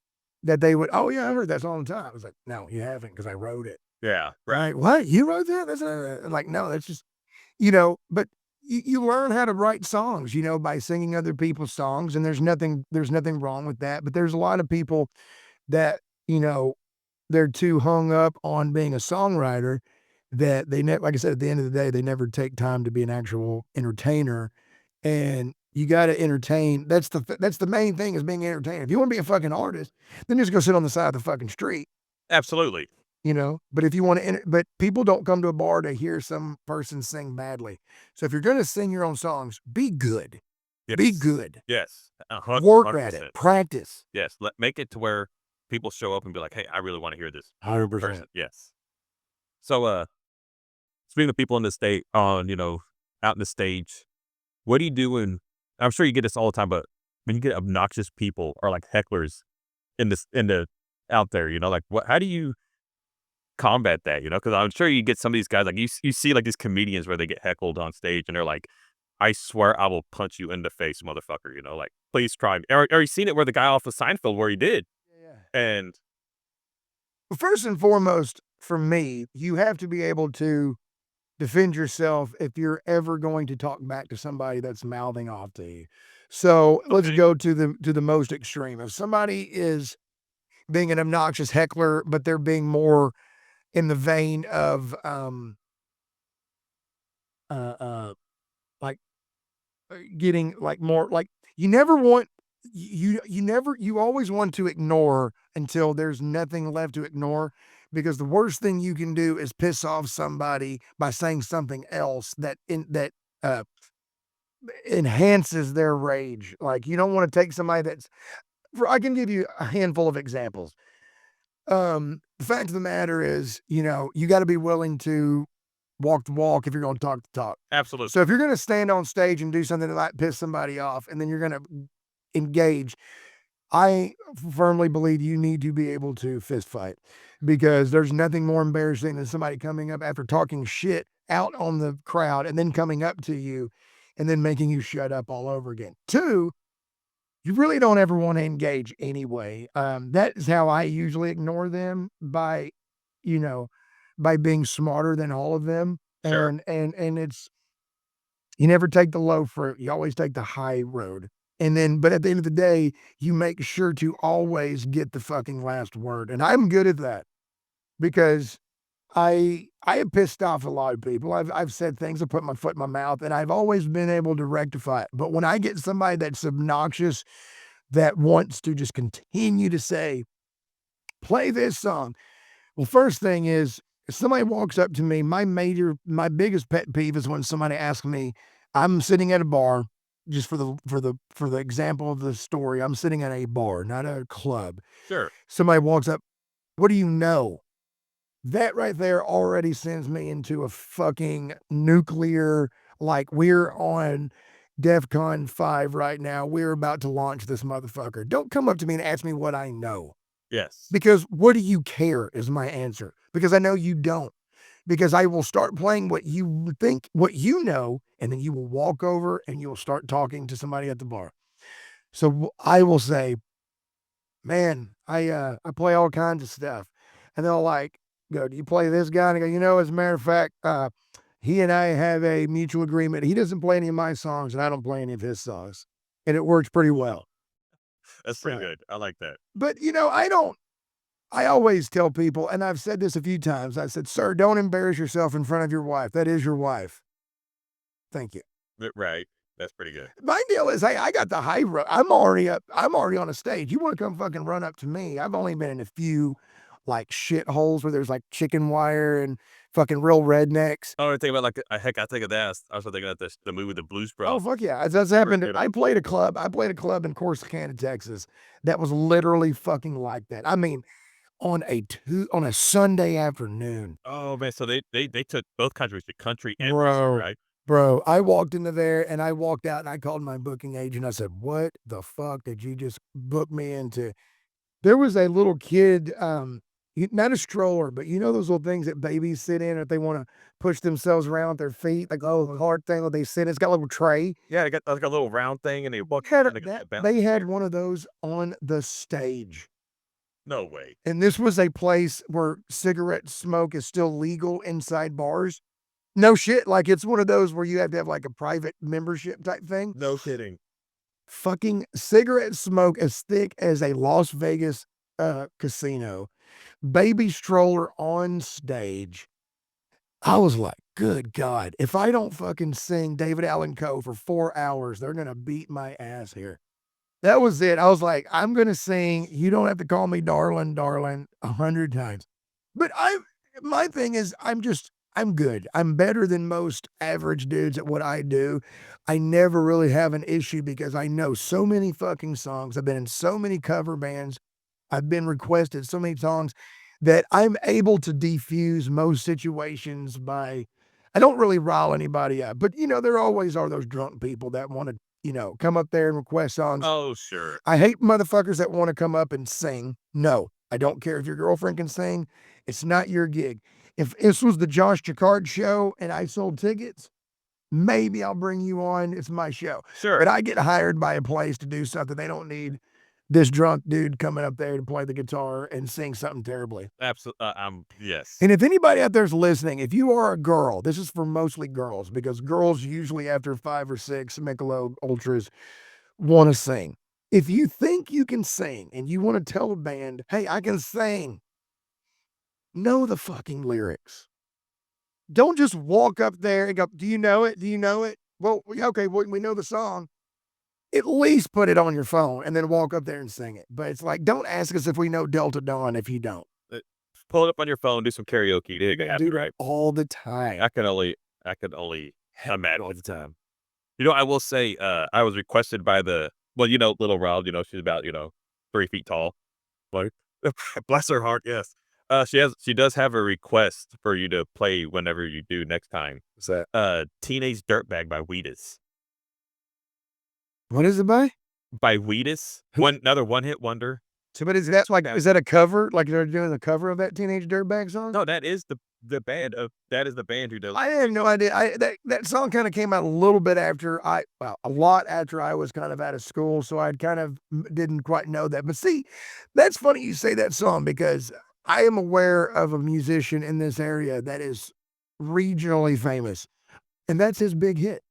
that they would, "Oh yeah, I heard that song all the time." I was like, "No, you haven't because I wrote it." Yeah. Right? What? You wrote that? That's like, no, that's just, but you learn how to write songs, by singing other people's songs, and there's nothing wrong with that. But there's a lot of people that, they're too hung up on being a songwriter that like I said, at the end of the day, they never take time to be an actual entertainer. And you got to entertain. That's the main thing is being entertained. If you want to be a fucking artist, then just go sit on the side of the fucking street. Absolutely. But if you want to, but people don't come to a bar to hear some person sing badly. So if you're going to sing your own songs, be good. Yes. Be good. Yes. Work at it. Practice. Yes. Make it to where people show up and be like, "Hey, I really want to hear this." 100%. Yes. So, speaking of people in the state, out in the stage, what do you do when? I'm sure you get this all the time, but when you get obnoxious people or like hecklers out there, like what? How do you combat that? Because I'm sure you get some of these guys like you see like these comedians where they get heckled on stage and they're like, "I swear I will punch you in the face, motherfucker." Like please try me. Or you seen it where the guy off of Seinfeld where he did, and Well, first and foremost, for me, you have to be able to defend yourself if you're ever going to talk back to somebody that's mouthing off to you. So let's Okay. go to the most extreme. If somebody is being an obnoxious heckler, but they're being more in the vein of like getting like more like you never want you always want to ignore until there's nothing left to ignore, because the worst thing you can do is piss off somebody by saying something else that uh enhances their rage. Like you don't want to take somebody I can give you a handful of examples. The fact of the matter is, you got to be willing to walk the walk if you're going to talk the talk. absolutely. So if you're going to stand on stage and do something that might piss somebody off, and then you're going to engage, I firmly believe you need to be able to fist fight, because there's nothing more embarrassing than somebody coming up after talking shit out on the crowd and then coming up to you and then making you shut up all over again. Two, you really don't ever want to engage anyway. That is how I usually ignore them you know, by being smarter than all of them. Sure. And it's, you never take the low fruit. You always take the high road. And then, but at the end of the day, you make sure to always get the fucking last word. And I'm good at that because I have pissed off a lot of people. I've said things, I put my foot in my mouth, and I've always been able to rectify it. But when I get somebody that's obnoxious that wants to just continue to say, play this song. Well, first thing is, if somebody walks up to me, my biggest pet peeve is when somebody asks me, I'm sitting at a bar, just for the example of the story, I'm sitting at a bar, not a club. Sure. Somebody walks up, what do you know? That right there already sends me into a fucking nuclear, like we're on DEFCON 5 right now. We're about to launch this motherfucker. Don't come up to me and ask me what I know. Yes. Because what do you care is my answer. Because I know you don't. Because I will start playing what you think, what you know, and then you will walk over and you will start talking to somebody at the bar. So I will say, man, I play all kinds of stuff. And they'll like go, do you play this guy? And I go, as a matter of fact, he and I have a mutual agreement. He doesn't play any of my songs and I don't play any of his songs. And it works pretty well. That's pretty good. I like that. But I always tell people, and I've said this a few times, I said, sir, don't embarrass yourself in front of your wife. That is your wife. Thank you. Right. That's pretty good. My deal is, hey, I got the high road. I'm already on a stage. You want to come fucking run up to me? I've only been in a few like shitholes where there's like chicken wire and fucking real rednecks. I don't think about like I think of that. I was thinking about the movie The Blues Oh Brothers. fuck yeah, that's happened. I played a club in Corsicana, Texas, that was literally fucking like that. I mean, on a Sunday afternoon. Oh man, so they took both countries, the country and Bro. Western, right? Bro, I walked into there and I walked out and I called my booking agent. I said, "What the fuck did you just book me into?" There was a little kid, not a stroller, but you know those little things that babies sit in if they want to push themselves around with their feet, like the hard thing that they sit in. It's got a little tray. Yeah, they got like a little round thing, and they walk. Had And they had one of those on the stage. no way. And this was a place where cigarette smoke is still legal inside bars. No shit. Like it's one of those where you have to have like a private membership type thing. No kidding. Fucking cigarette smoke as thick as a Las Vegas casino. Baby stroller on stage. I was like, good God, if I don't fucking sing David Allen Coe for 4 hours, they're going to beat my ass here. That was it. I was like, I'm going to sing. You don't have to call me darling, 100 times. But my thing is, I'm good. I'm better than most average dudes at what I do. I never really have an issue because I know so many fucking songs. I've been in so many cover bands. I've been requested so many songs that I'm able to defuse most situations by, I don't really rile anybody up, but you know, there always are those drunk people that want to, you know, come up there and request songs. Oh, sure. I hate motherfuckers that want to come up and sing. No, I don't care if your girlfriend can sing. It's not your gig. If this was the Josh Jaccard show and I sold tickets, maybe I'll bring you on. It's my show. Sure. But I get hired by a place to do something. They don't need this drunk dude coming up there to play the guitar and sing something terribly. Absolutely. Yes. And if anybody out there's listening, if you are a girl, this is for mostly girls because girls usually after 5 or 6 Michelob Ultras want to sing. If you think you can sing and you want to tell a band, hey, I can sing, know the fucking lyrics. Don't just walk up there and go, do you know it? Do you know it? Well, okay, we know the song. At least put it on your phone and then walk up there and sing it. But it's like, don't ask us if we know Delta Dawn if you don't. Pull it up on your phone, do some karaoke. Do right all the time. I can only imagine all the time. You know, I will say, I was requested by you know, little Rob, you know, she's about, 3 feet tall. Like, bless her heart. Yes. She does have a request for you to play whenever you do next time. What's that? Teenage Dirtbag by Wheatus. What is it by? By Wheatus. Another one-hit wonder. So, but is that a cover? Like they're doing a cover of that Teenage Dirtbag song? No, that is the band who does. I had no idea. That song kind of came out a little bit after a lot after I was kind of out of school, so I kind of didn't quite know that. But see, that's funny you say that song because I am aware of a musician in this area that is regionally famous, and that's his big hit.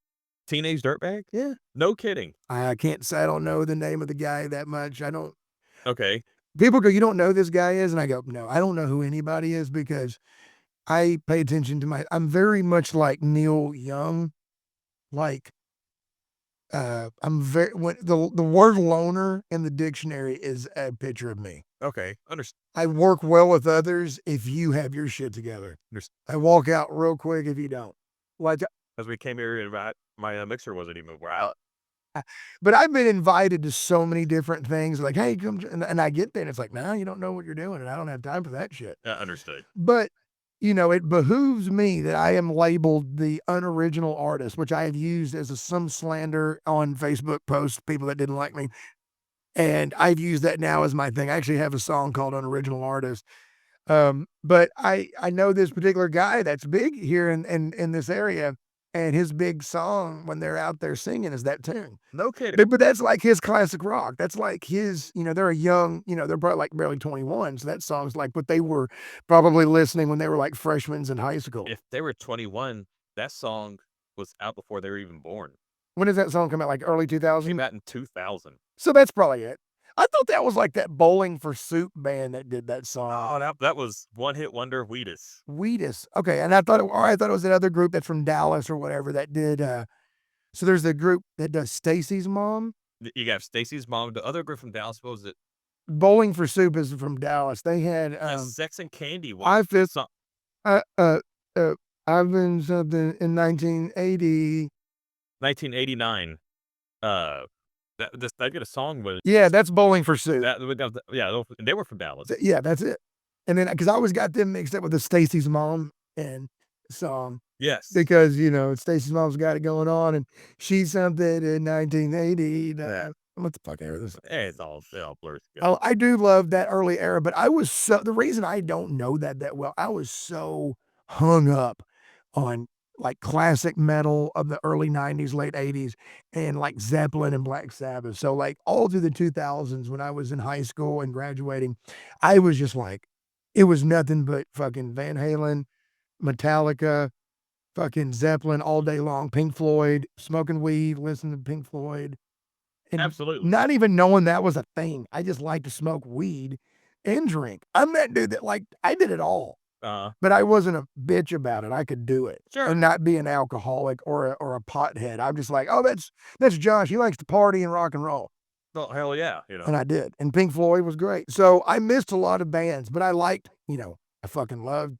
Teenage Dirtbag? Yeah. No kidding. I can't say I don't know the name of the guy that much. I don't. Okay. People go, you don't know who this guy is? And I go, no, I don't know who anybody is because I pay attention to I'm very much like Neil Young. Like, when the word loner in the dictionary is a picture of me. Okay. Understand. I work well with others if you have your shit together. I walk out real quick if you don't. Like, as we came here, my mixer wasn't even where I. But I've been invited to so many different things. Like, hey, come, and I get there, and it's like, no, you don't know what you're doing, and I don't have time for that shit. Understood. But it behooves me that I am labeled the unoriginal artist, which I have used as some slander on Facebook posts, people that didn't like me. And I've used that now as my thing. I actually have a song called Unoriginal Artist. But I know this particular guy that's big here in this area, and his big song when they're out there singing is that tune. No kidding. But that's like his classic rock. That's like his, they're a young, they're probably like barely 21. So that song's like what they were probably listening when they were like freshmen in high school. If they were 21, that song was out before they were even born. When did that song come out? Like early 2000? Came out in 2000. So that's probably it. I thought that was like that Bowling for Soup band that did that song. Oh, that was one-hit wonder Wheatus. Wheatus. Okay, and I thought it was that other group that's from Dallas or whatever that did. So there's the group that does Stacy's Mom. You got Stacy's Mom. The other group from Dallas, what was it? Bowling for Soup is from Dallas. They had Sex and Candy. I've been something in 1980. 1989. I get a song with. Yeah, that's Bowling for Soup. They were from Dallas. Yeah, that's it. And then because I always got them mixed up with the Stacy's Mom and song. Yes. because, Stacey's mom's got it going on and she's something in 1980. What the fuck era this? It all blurs together. Oh, I do love that early era, but the reason I don't know that well, I was so hung up on like classic metal of the early 90s, late 80s, and like Zeppelin and Black Sabbath. So like all through the 2000s when I was in high school and graduating, I was just like, it was nothing but fucking Van Halen, Metallica, fucking Zeppelin all day long, Pink Floyd, smoking weed, listening to Pink Floyd. And Absolutely. not even knowing that was a thing. I just like to smoke weed and drink. I'm that dude that I did it all. But I wasn't a bitch about it. I could do it. Sure. And not be an alcoholic or a pothead. I'm just like, oh, that's Josh. He likes to party and rock and roll. Oh, hell yeah. And I did. And Pink Floyd was great. So I missed a lot of bands, but I liked, I fucking loved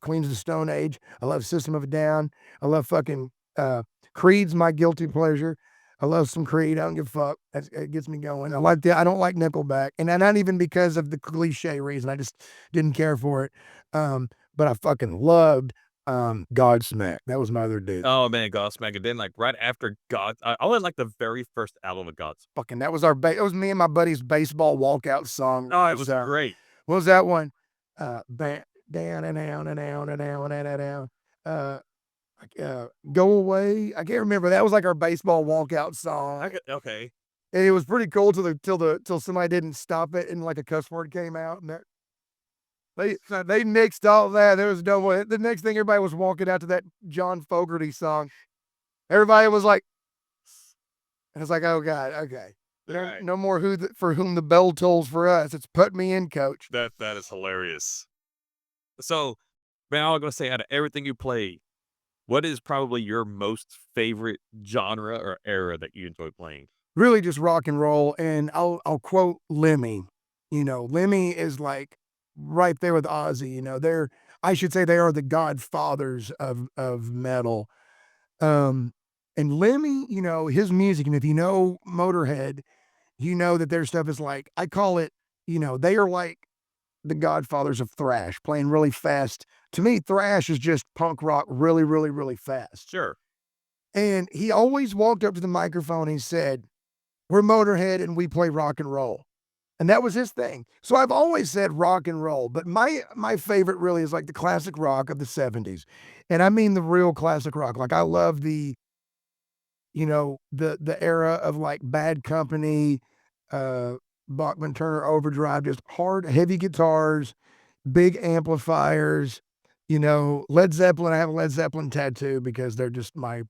Queens of the Stone Age. I love System of a Down. I love fucking Creed's my guilty pleasure. I love some Creed. I don't give a fuck. It gets me going. I don't like Nickelback. And not even because of the cliche reason. I just didn't care for it. But I fucking loved Godsmack. That was my other dude. Oh man, Godsmack. And then like right after I only like the very first album of Godsmack. Fucking that was it was me and my buddy's baseball walkout song. Oh, it was great. What was that one? Down and down and down and down and down. Go away. I can't remember. That was like our baseball walkout song. Okay. And it was pretty cool till somebody didn't stop it and like a cuss word came out and they nixed all that. There was no way. The next thing everybody was walking out to that John Fogerty song. Everybody was like, and it's like, oh God, okay. Right. No more for whom the bell tolls for us. It's put me in, coach. That is hilarious. So, man, I'm gonna say out of everything you play, what is probably your most favorite genre or era that you enjoy playing? Really just rock and roll. And I'll quote Lemmy. Lemmy is like right there with Ozzy. I should say they are the godfathers of metal. And Lemmy, his music, and if you know Motorhead, you know that their stuff is like, I call it, they are like the godfathers of thrash, playing really fast. To me, thrash is just punk rock really, really, really fast. Sure. And he always walked up to the microphone and he said, we're Motorhead and we play rock and roll. And that was his thing. So I've always said rock and roll, but my favorite really is like the classic rock of the 70s. And I mean the real classic rock. Like I love the era of like Bad Company, Bachman Turner Overdrive, just hard, heavy guitars, big amplifiers, Led Zeppelin. I have a Led Zeppelin tattoo because they're just my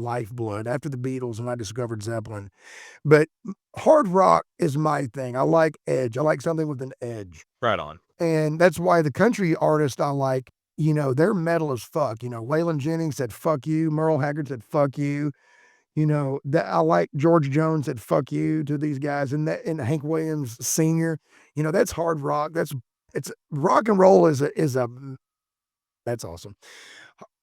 lifeblood after the Beatles and I discovered Zeppelin. But hard rock is my thing. I like edge. I like something with an edge. Right on. And that's why the country artists I like, they're metal as fuck. Waylon Jennings said, fuck you. Merle Haggard said, fuck you. That I like George Jones said, fuck you to these guys. And Hank Williams Sr., that's hard rock. It's rock and roll that's awesome.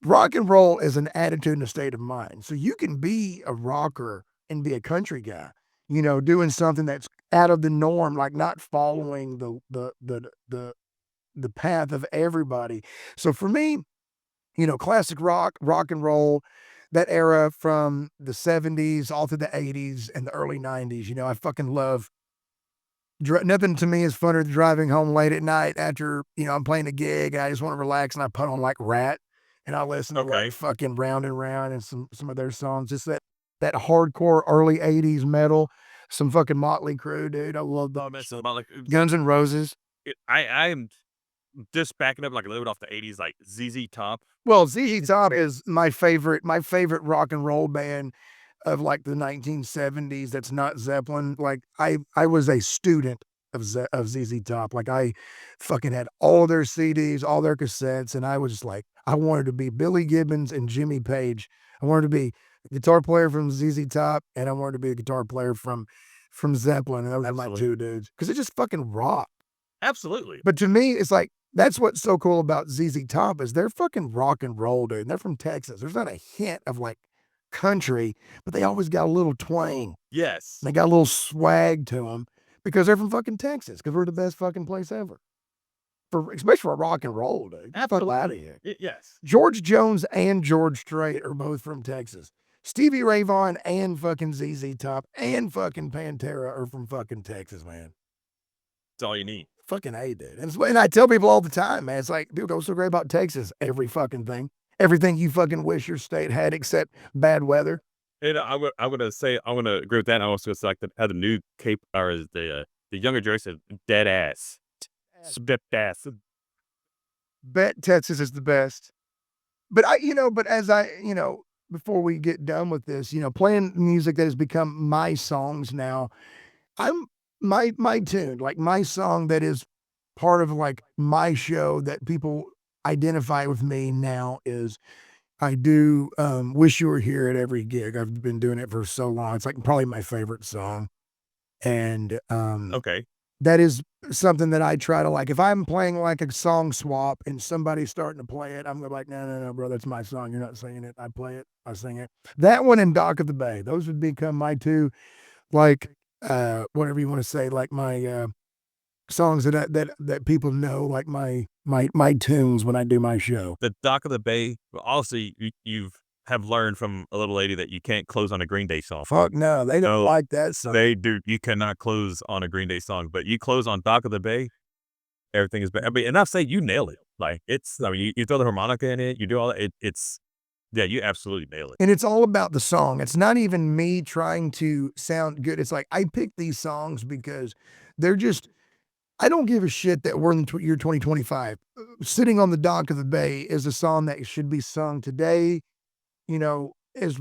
Rock and roll is an attitude and a state of mind. So you can be a rocker and be a country guy, doing something that's out of the norm, like not following the path of everybody. So for me, classic rock and roll, that era from the 70s all through the 80s and the early 90s, I fucking love. Nothing to me is funner than driving home late at night after, I'm playing a gig and I just want to relax and I put on like Rat and I listen to like fucking Round and Round and some of their songs. Just that hardcore early 80s metal, some fucking Motley Crue, dude. I love that. Guns N' Roses. I am just backing up like a little bit off the 80s, like ZZ Top. Well, ZZ Top is my favorite rock and roll band of like the 1970s. That's not Zeppelin. Like I was a student of ZZ Top. Like I fucking had all their CDs, all their cassettes. And I was just like, I wanted to be Billy Gibbons and Jimmy Page. I wanted to be a guitar player from ZZ Top. And I wanted to be a guitar player from Zeppelin. And those were my two dudes. Cause it just fucking rocked. Absolutely. But to me, it's like, that's what's so cool about ZZ Top is they're fucking rock and roll, dude. And they're from Texas. There's not a hint of like country, but they always got a little twang. Yes. They got a little swag to them because they're from fucking Texas, because we're the best fucking place ever. especially for rock and roll, dude. Fuck out of here. Yes. George Jones and George Strait are both from Texas. Stevie Ray Vaughan and fucking ZZ Top and fucking Pantera are from fucking Texas, man. That's all you need. Fucking A, dude. And I tell people all the time, man, it's like, dude, what's so great about Texas? Every fucking thing. Everything you fucking wish your state had except bad weather. And I'm gonna agree with that. I also like how the new Cape or the younger generation dead ass, spit ass. Bet Texas is the best. But before we get done with this, playing music that has become my songs now, I'm my tune, like my song that is part of like my show that people identify with me now is I do Wish You Were Here at every gig. I've been doing it for so long. It's like probably my favorite song. And Okay. that is something that I try to like. If I'm playing like a song swap and somebody's starting to play it, I'm gonna be like, no, bro, that's my song. You're not singing it. I play it. I sing it. That one and Dock of the Bay. Those would become my two, like, whatever you want to say, like my songs that people know, like my tunes when I do my show. The Dock of the Bay. Also, you've have learned from a little lady that you can't close on a Green Day song. Fuck no, they don't No, like that song. They do. You cannot close on a Green Day song, but you close on Dock of the Bay, everything is better. I mean, and I say you nail it. Like you throw the harmonica in it, you do all that. Yeah, you absolutely nail it. And it's all about the song. It's not even me trying to sound good. It's like I pick these songs because they're just, I don't give a shit that we're in the year 2025. Sitting on the Dock of the Bay is a song that should be sung today, is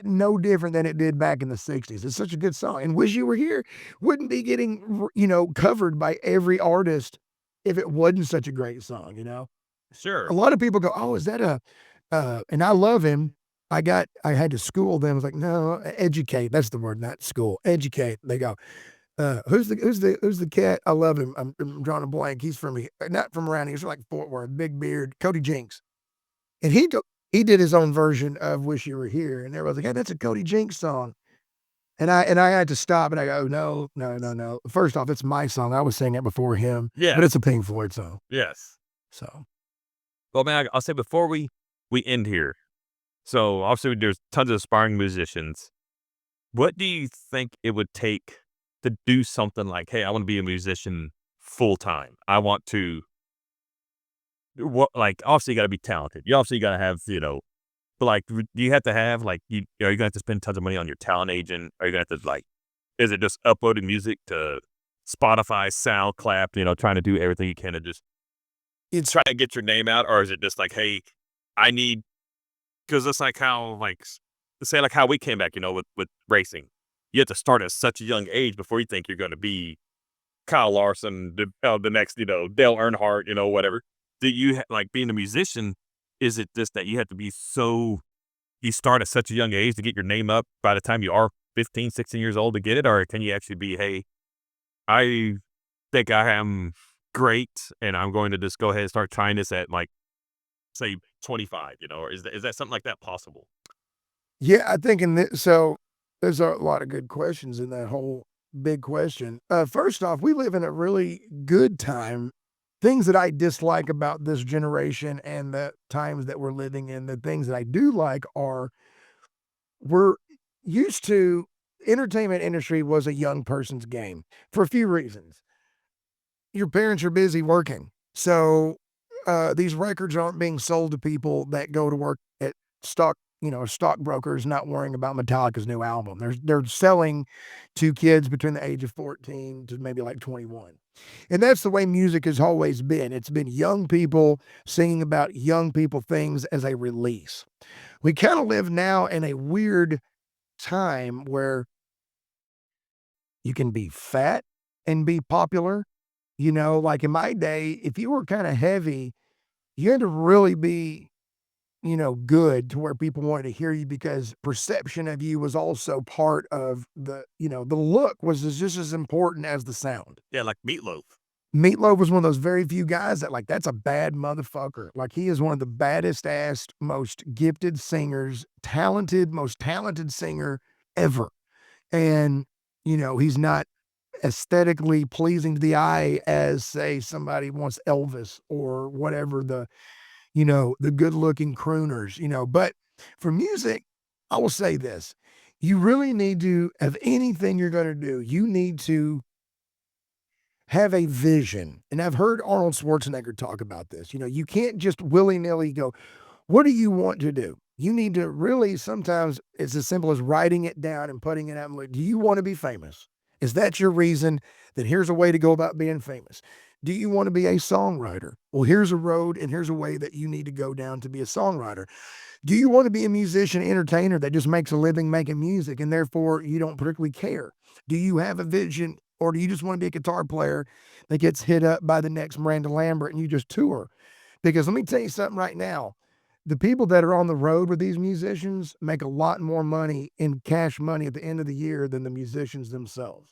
no different than it did back in the 60s. It's such a good song. And Wish You Were Here wouldn't be getting, covered by every artist if it wasn't such a great song, Sure. A lot of people go, oh, is that and I love him. I had to school them. I was like, no, educate. That's the word, not school. Educate. They go, who's the cat? I love him. I'm drawing a blank. He's not from around here. He's from like Fort Worth, big beard, Cody Jinks. And he did his own version of Wish You Were Here. And everybody's like, hey, that's a Cody Jinks song. And I had to stop and I go, no. First off, it's my song. I was singing it before him. Yeah. But it's a Pink Floyd song. Yes. So. Well, man, I'll say before we end here. So obviously there's tons of aspiring musicians. What do you think it would take to do something like, hey, I want to be a musician full time. I want to, obviously you got to be talented. You obviously got to have, but like, do you have to have are you going to have to spend tons of money on your talent agent? Are you going to have to is it just uploading music to Spotify, SoundCloud, trying to do everything you can to just try to get your name out? Or is it just like, hey, I need, because it's like how, say how we came back, with racing. You have to start at such a young age before you think you're going to be Kyle Larson, the next, Dale Earnhardt, whatever. Do you, being a musician, is it just that you have to be you start at such a young age to get your name up by the time you are 15, 16 years old to get it? Or can you actually be, hey, I think I am great and I'm going to just go ahead and start trying this at say 25, or is that something like that possible? Yeah, I think so there's a lot of good questions in that whole big question. First off, we live in a really good time. Things that I dislike about this generation and the times that we're living in, the things that I do like are we're used to, entertainment industry was a young person's game for a few reasons. Your parents are busy working. So these records aren't being sold to people that go to work at stockbrokers not worrying about Metallica's new album. They're selling to kids between the age of 14 to maybe 21. And that's the way music has always been. It's been young people singing about young people things as a release. We kind of live now in a weird time where you can be fat and be popular. Like in my day, if you were kind of heavy, you had to really be, good to where people wanted to hear you because perception of you was also part of the look was just as important as the sound. Yeah, like Meatloaf. Meatloaf was one of those very few guys that that's a bad motherfucker. He is one of the baddest ass, most gifted singers, most talented singer ever. And, he's not aesthetically pleasing to the eye as, say, somebody wants Elvis or whatever the good looking crooners, But for music, I will say this. You really need to, of anything you're going to do, you need to have a vision. And I've heard Arnold Schwarzenegger talk about this. You can't just willy nilly go, what do you want to do? You need to really, sometimes it's as simple as writing it down and putting it out. And do you want to be famous? Is that your reason? Then here's a way to go about being famous. Do you want to be a songwriter? Well, here's a road and here's a way that you need to go down to be a songwriter. Do you want to be a musician, entertainer that just makes a living making music and therefore you don't particularly care? Do you have a vision, or do you just want to be a guitar player that gets hit up by the next Miranda Lambert and you just tour? Because let me tell you something right now. The people that are on the road with these musicians make a lot more money in cash money at the end of the year than the musicians themselves,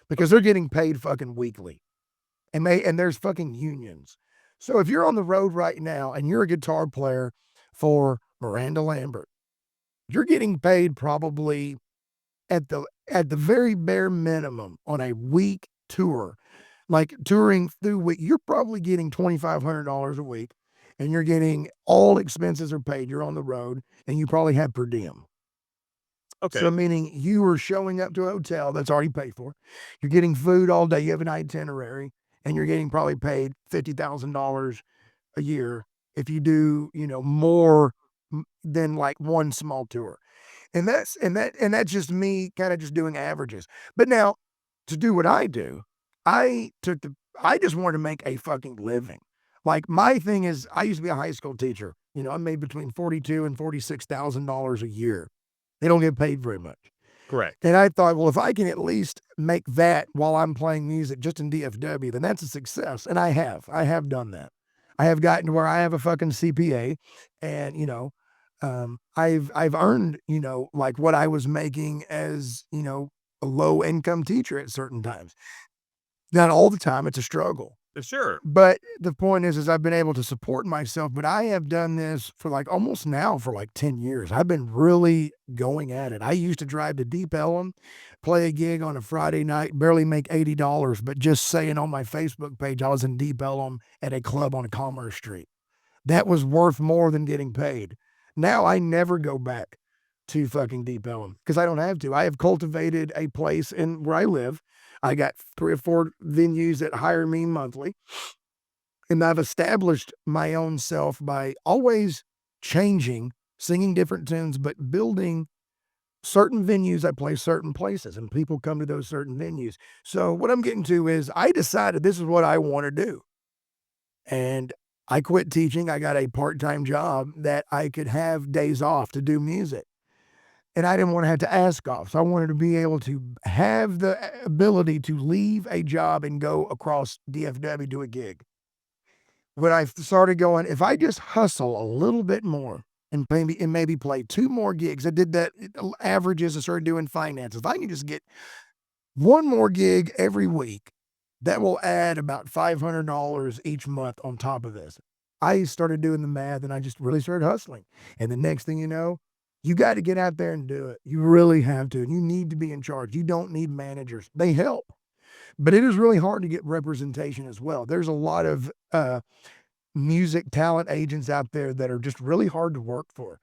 because they're getting paid fucking weekly, and there's fucking unions. So if you're on the road right now and you're a guitar player for Miranda Lambert, you're getting paid probably at the very bare minimum on a week tour, like touring through week, you're probably getting $2,500 a week. And you're getting all expenses are paid. You're on the road and you probably have per diem. Okay. So meaning you are showing up to a hotel that's already paid for. You're getting food all day. You have an itinerary and you're getting probably paid $50,000 a year if you do, more than like one small tour. And that's just me kind of just doing averages. But now to do what I do, I just wanted to make a fucking living. Like my thing is, I used to be a high school teacher. I made between $42,000 and $46,000 a year. They don't get paid very much. Correct. And I thought, well, if I can at least make that while I'm playing music just in DFW, then that's a success. And I have done that. I have gotten to where I have a fucking CPA, and I've earned like what I was making as a low income teacher at certain times. Not all the time. It's a struggle. Sure. But the point is I've been able to support myself, but I have done this for like almost now for like 10 years. I've been really going at it. I used to drive to Deep Ellum, play a gig on a Friday night, barely make $80, but just saying on my Facebook page, I was in Deep Ellum at a club on Commerce Street. That was worth more than getting paid. Now I never go back to fucking Deep Ellum because I don't have to. I have cultivated a place in where I live. I got 3 or 4 venues that hire me monthly. And I've established my own self by always changing, singing different tunes, but building certain venues. I play certain places and people come to those certain venues. So what I'm getting to is I decided this is what I want to do. And I quit teaching. I got a part-time job that I could have days off to do music. And I didn't want to have to ask off. So I wanted to be able to have the ability to leave a job and go across DFW to a gig. When I started going, if I just hustle a little bit more and maybe play 2 more gigs, I did that averages. I started doing finances. If I can just get 1 more gig every week, that will add about $500 each month on top of this. I started doing the math and I just really started hustling. And the next thing you know, you got to get out there and do it. You really have to. You need to be in charge. You don't need managers. They help. But it is really hard to get representation as well. There's a lot of music talent agents out there that are just really hard to work for.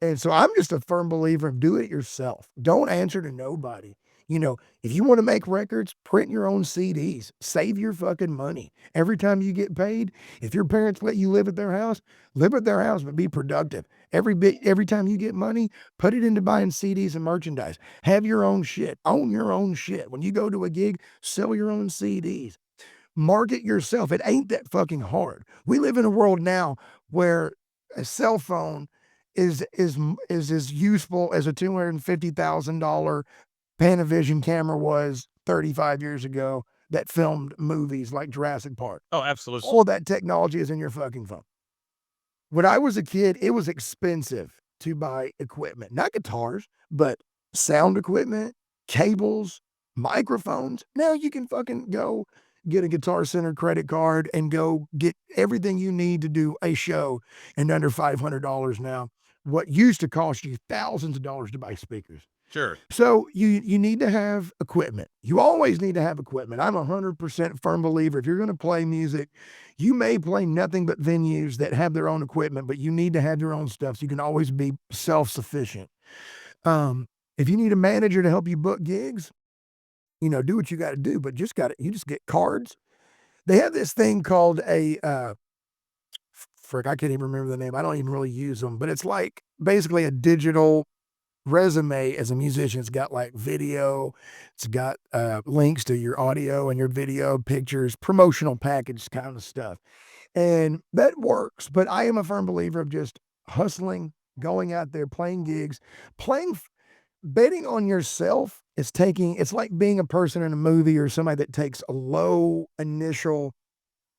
And so I'm just a firm believer of do it yourself. Don't answer to nobody. If you want to make records, print your own CDs, save your fucking money. Every time you get paid, if your parents let you live at their house, but be productive. Every time you get money, put it into buying CDs and merchandise. Have your own shit. Own your own shit. When you go to a gig, sell your own CDs. Market yourself. It ain't that fucking hard. We live in a world now where a cell phone is as useful as a $250,000 Panavision camera was 35 years ago that filmed movies like Jurassic Park. Oh, absolutely. All that technology is in your fucking phone. When I was a kid, it was expensive to buy equipment, not guitars, but sound equipment, cables, microphones. Now you can fucking go get a Guitar Center credit card and go get everything you need to do a show in under $500 now. What used to cost you thousands of dollars to buy speakers. Sure. So you need to have equipment. You always need to have equipment. I'm 100% firm believer. If you're going to play music, you may play nothing but venues that have their own equipment, but you need to have your own stuff so you can always be self-sufficient. If you need a manager to help you book gigs, do what you got to do, but you just get cards. They have this thing called a frick, I can't even remember the name. I don't even really use them, but it's like basically a digital resume as a musician. It's got like video, it's got links to your audio and your video, pictures, promotional package kind of stuff. And that works, but I am a firm believer of just hustling, going out there, playing gigs, betting on yourself it's like being a person in a movie or somebody that takes a low initial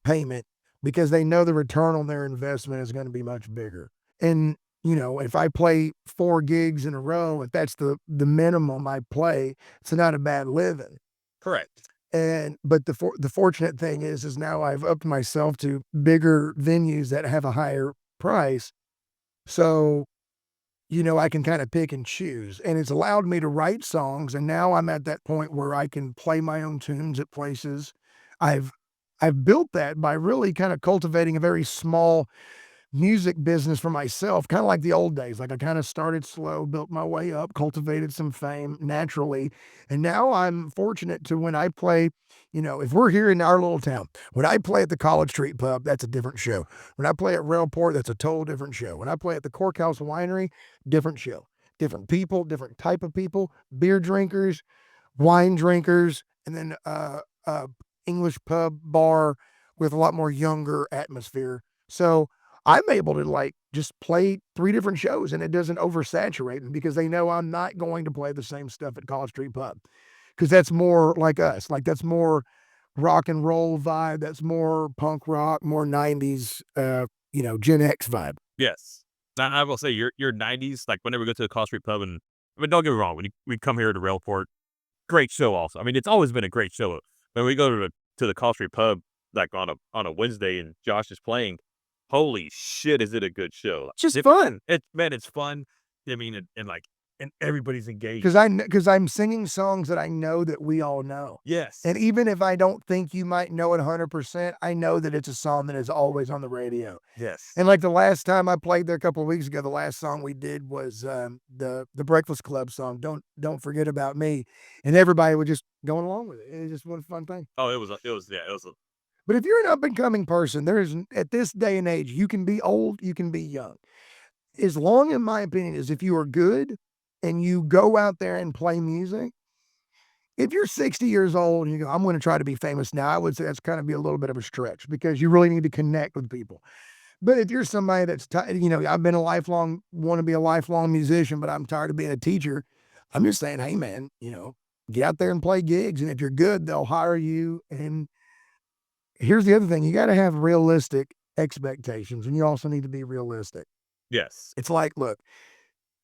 payment because they know the return on their investment is going to be much bigger. And if I play 4 gigs in a row, if that's the minimum I play, it's not a bad living. Correct. But the fortunate thing is now I've upped myself to bigger venues that have a higher price. So, I can kind of pick and choose, and it's allowed me to write songs. And now I'm at that point where I can play my own tunes at places. I've built that by really kind of cultivating a very small music business for myself, kind of like the old days. Like I kind of started slow, built my way up, cultivated some fame naturally. And now I'm fortunate to when I play, if we're here in our little town, when I play at the College Street Pub, that's a different show. When I play at Railport, that's a total different show. When I play at the Corkhouse Winery, different show. Different people, different type of people, beer drinkers, wine drinkers, and then English pub bar with a lot more younger atmosphere. So I'm able to just play 3 different shows and it doesn't oversaturate them because they know I'm not going to play the same stuff at College Street Pub because that's more like us. Like that's more rock and roll vibe. That's more punk rock, more 90s, Gen X vibe. Yes. Now, I will say your 90s, like whenever we go to the Call Street Pub, and I mean, don't get me wrong, when we come here to Railport, great show also. I mean, it's always been a great show. When we go to the Call Street Pub, like on a Wednesday and Josh is playing, holy shit, is it a good show. Just fun. It's fun. I mean, and everybody's engaged. Because I'm singing songs that I know that we all know. Yes. And even if I don't think you might know it 100%, I know that it's a song that is always on the radio. Yes. And like the last time I played there a couple of weeks ago, the last song we did was the Breakfast Club song, Don't Forget About Me. And everybody was just going along with it. It just was a fun thing. Oh, it was. But if you're an up-and-coming person, at this day and age, you can be old, you can be young. As long, in my opinion, as if you are good and you go out there and play music, if you're 60 years old and you go, I'm going to try to be famous now, I would say that's kind of be a little bit of a stretch because you really need to connect with people. But if you're somebody that's, I've been want to be a lifelong musician, but I'm tired of being a teacher, I'm just saying, hey, man, get out there and play gigs. And if you're good, they'll hire you. And here's the other thing. You got to have realistic expectations, and you also need to be realistic. Yes. It's like, look,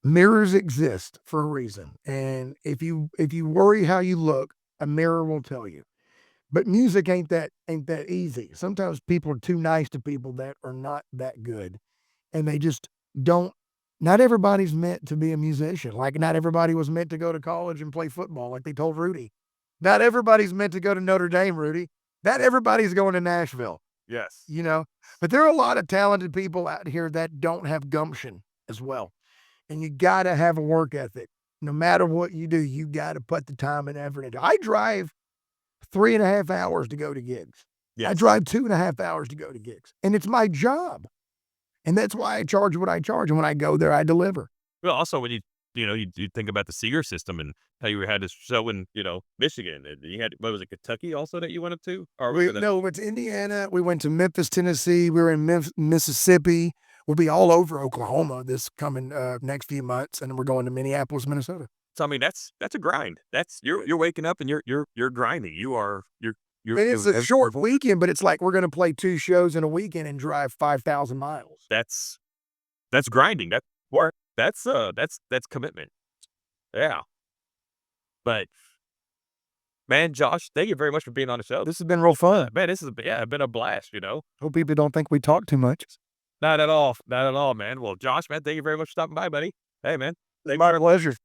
mirrors exist for a reason. And if you worry how you look, a mirror will tell you. But music ain't that easy. Sometimes people are too nice to people that are not that good. And they just don't. Not everybody's meant to be a musician. Like not everybody was meant to go to college and play football like they told Rudy. Not everybody's meant to go to Notre Dame, Rudy. Not everybody's going to Nashville. Yes. But there are a lot of talented people out here that don't have gumption as well. And you got to have a work ethic. No matter what you do, you got to put the time and effort into it. I drive 3.5 hours to go to gigs. Yes. I drive 2.5 hours to go to gigs. And it's my job. And that's why I charge what I charge. And when I go there, I deliver. Well, also when you think about the Seeger system and how you had this show in, Michigan, and you had, what was it, Kentucky also that you went up to? No, we went to Indiana. We went to Memphis, Tennessee. We were in Mississippi. We'll be all over Oklahoma this coming next few months. And then we're going to Minneapolis, Minnesota. So, I mean, that's a grind. That's you're waking up and you're grinding. You're It's a short weekend, but it's like we're going to play 2 shows in a weekend and drive 5,000 miles. That's grinding. That's work. That's commitment. Yeah. But man, Josh, thank you very much for being on the show. This has been real fun. Man, this has been a blast, Hope people don't think we talk too much. Not at all. Not at all, man. Well, Josh, man, thank you very much for stopping by, buddy. Hey, man. My pleasure.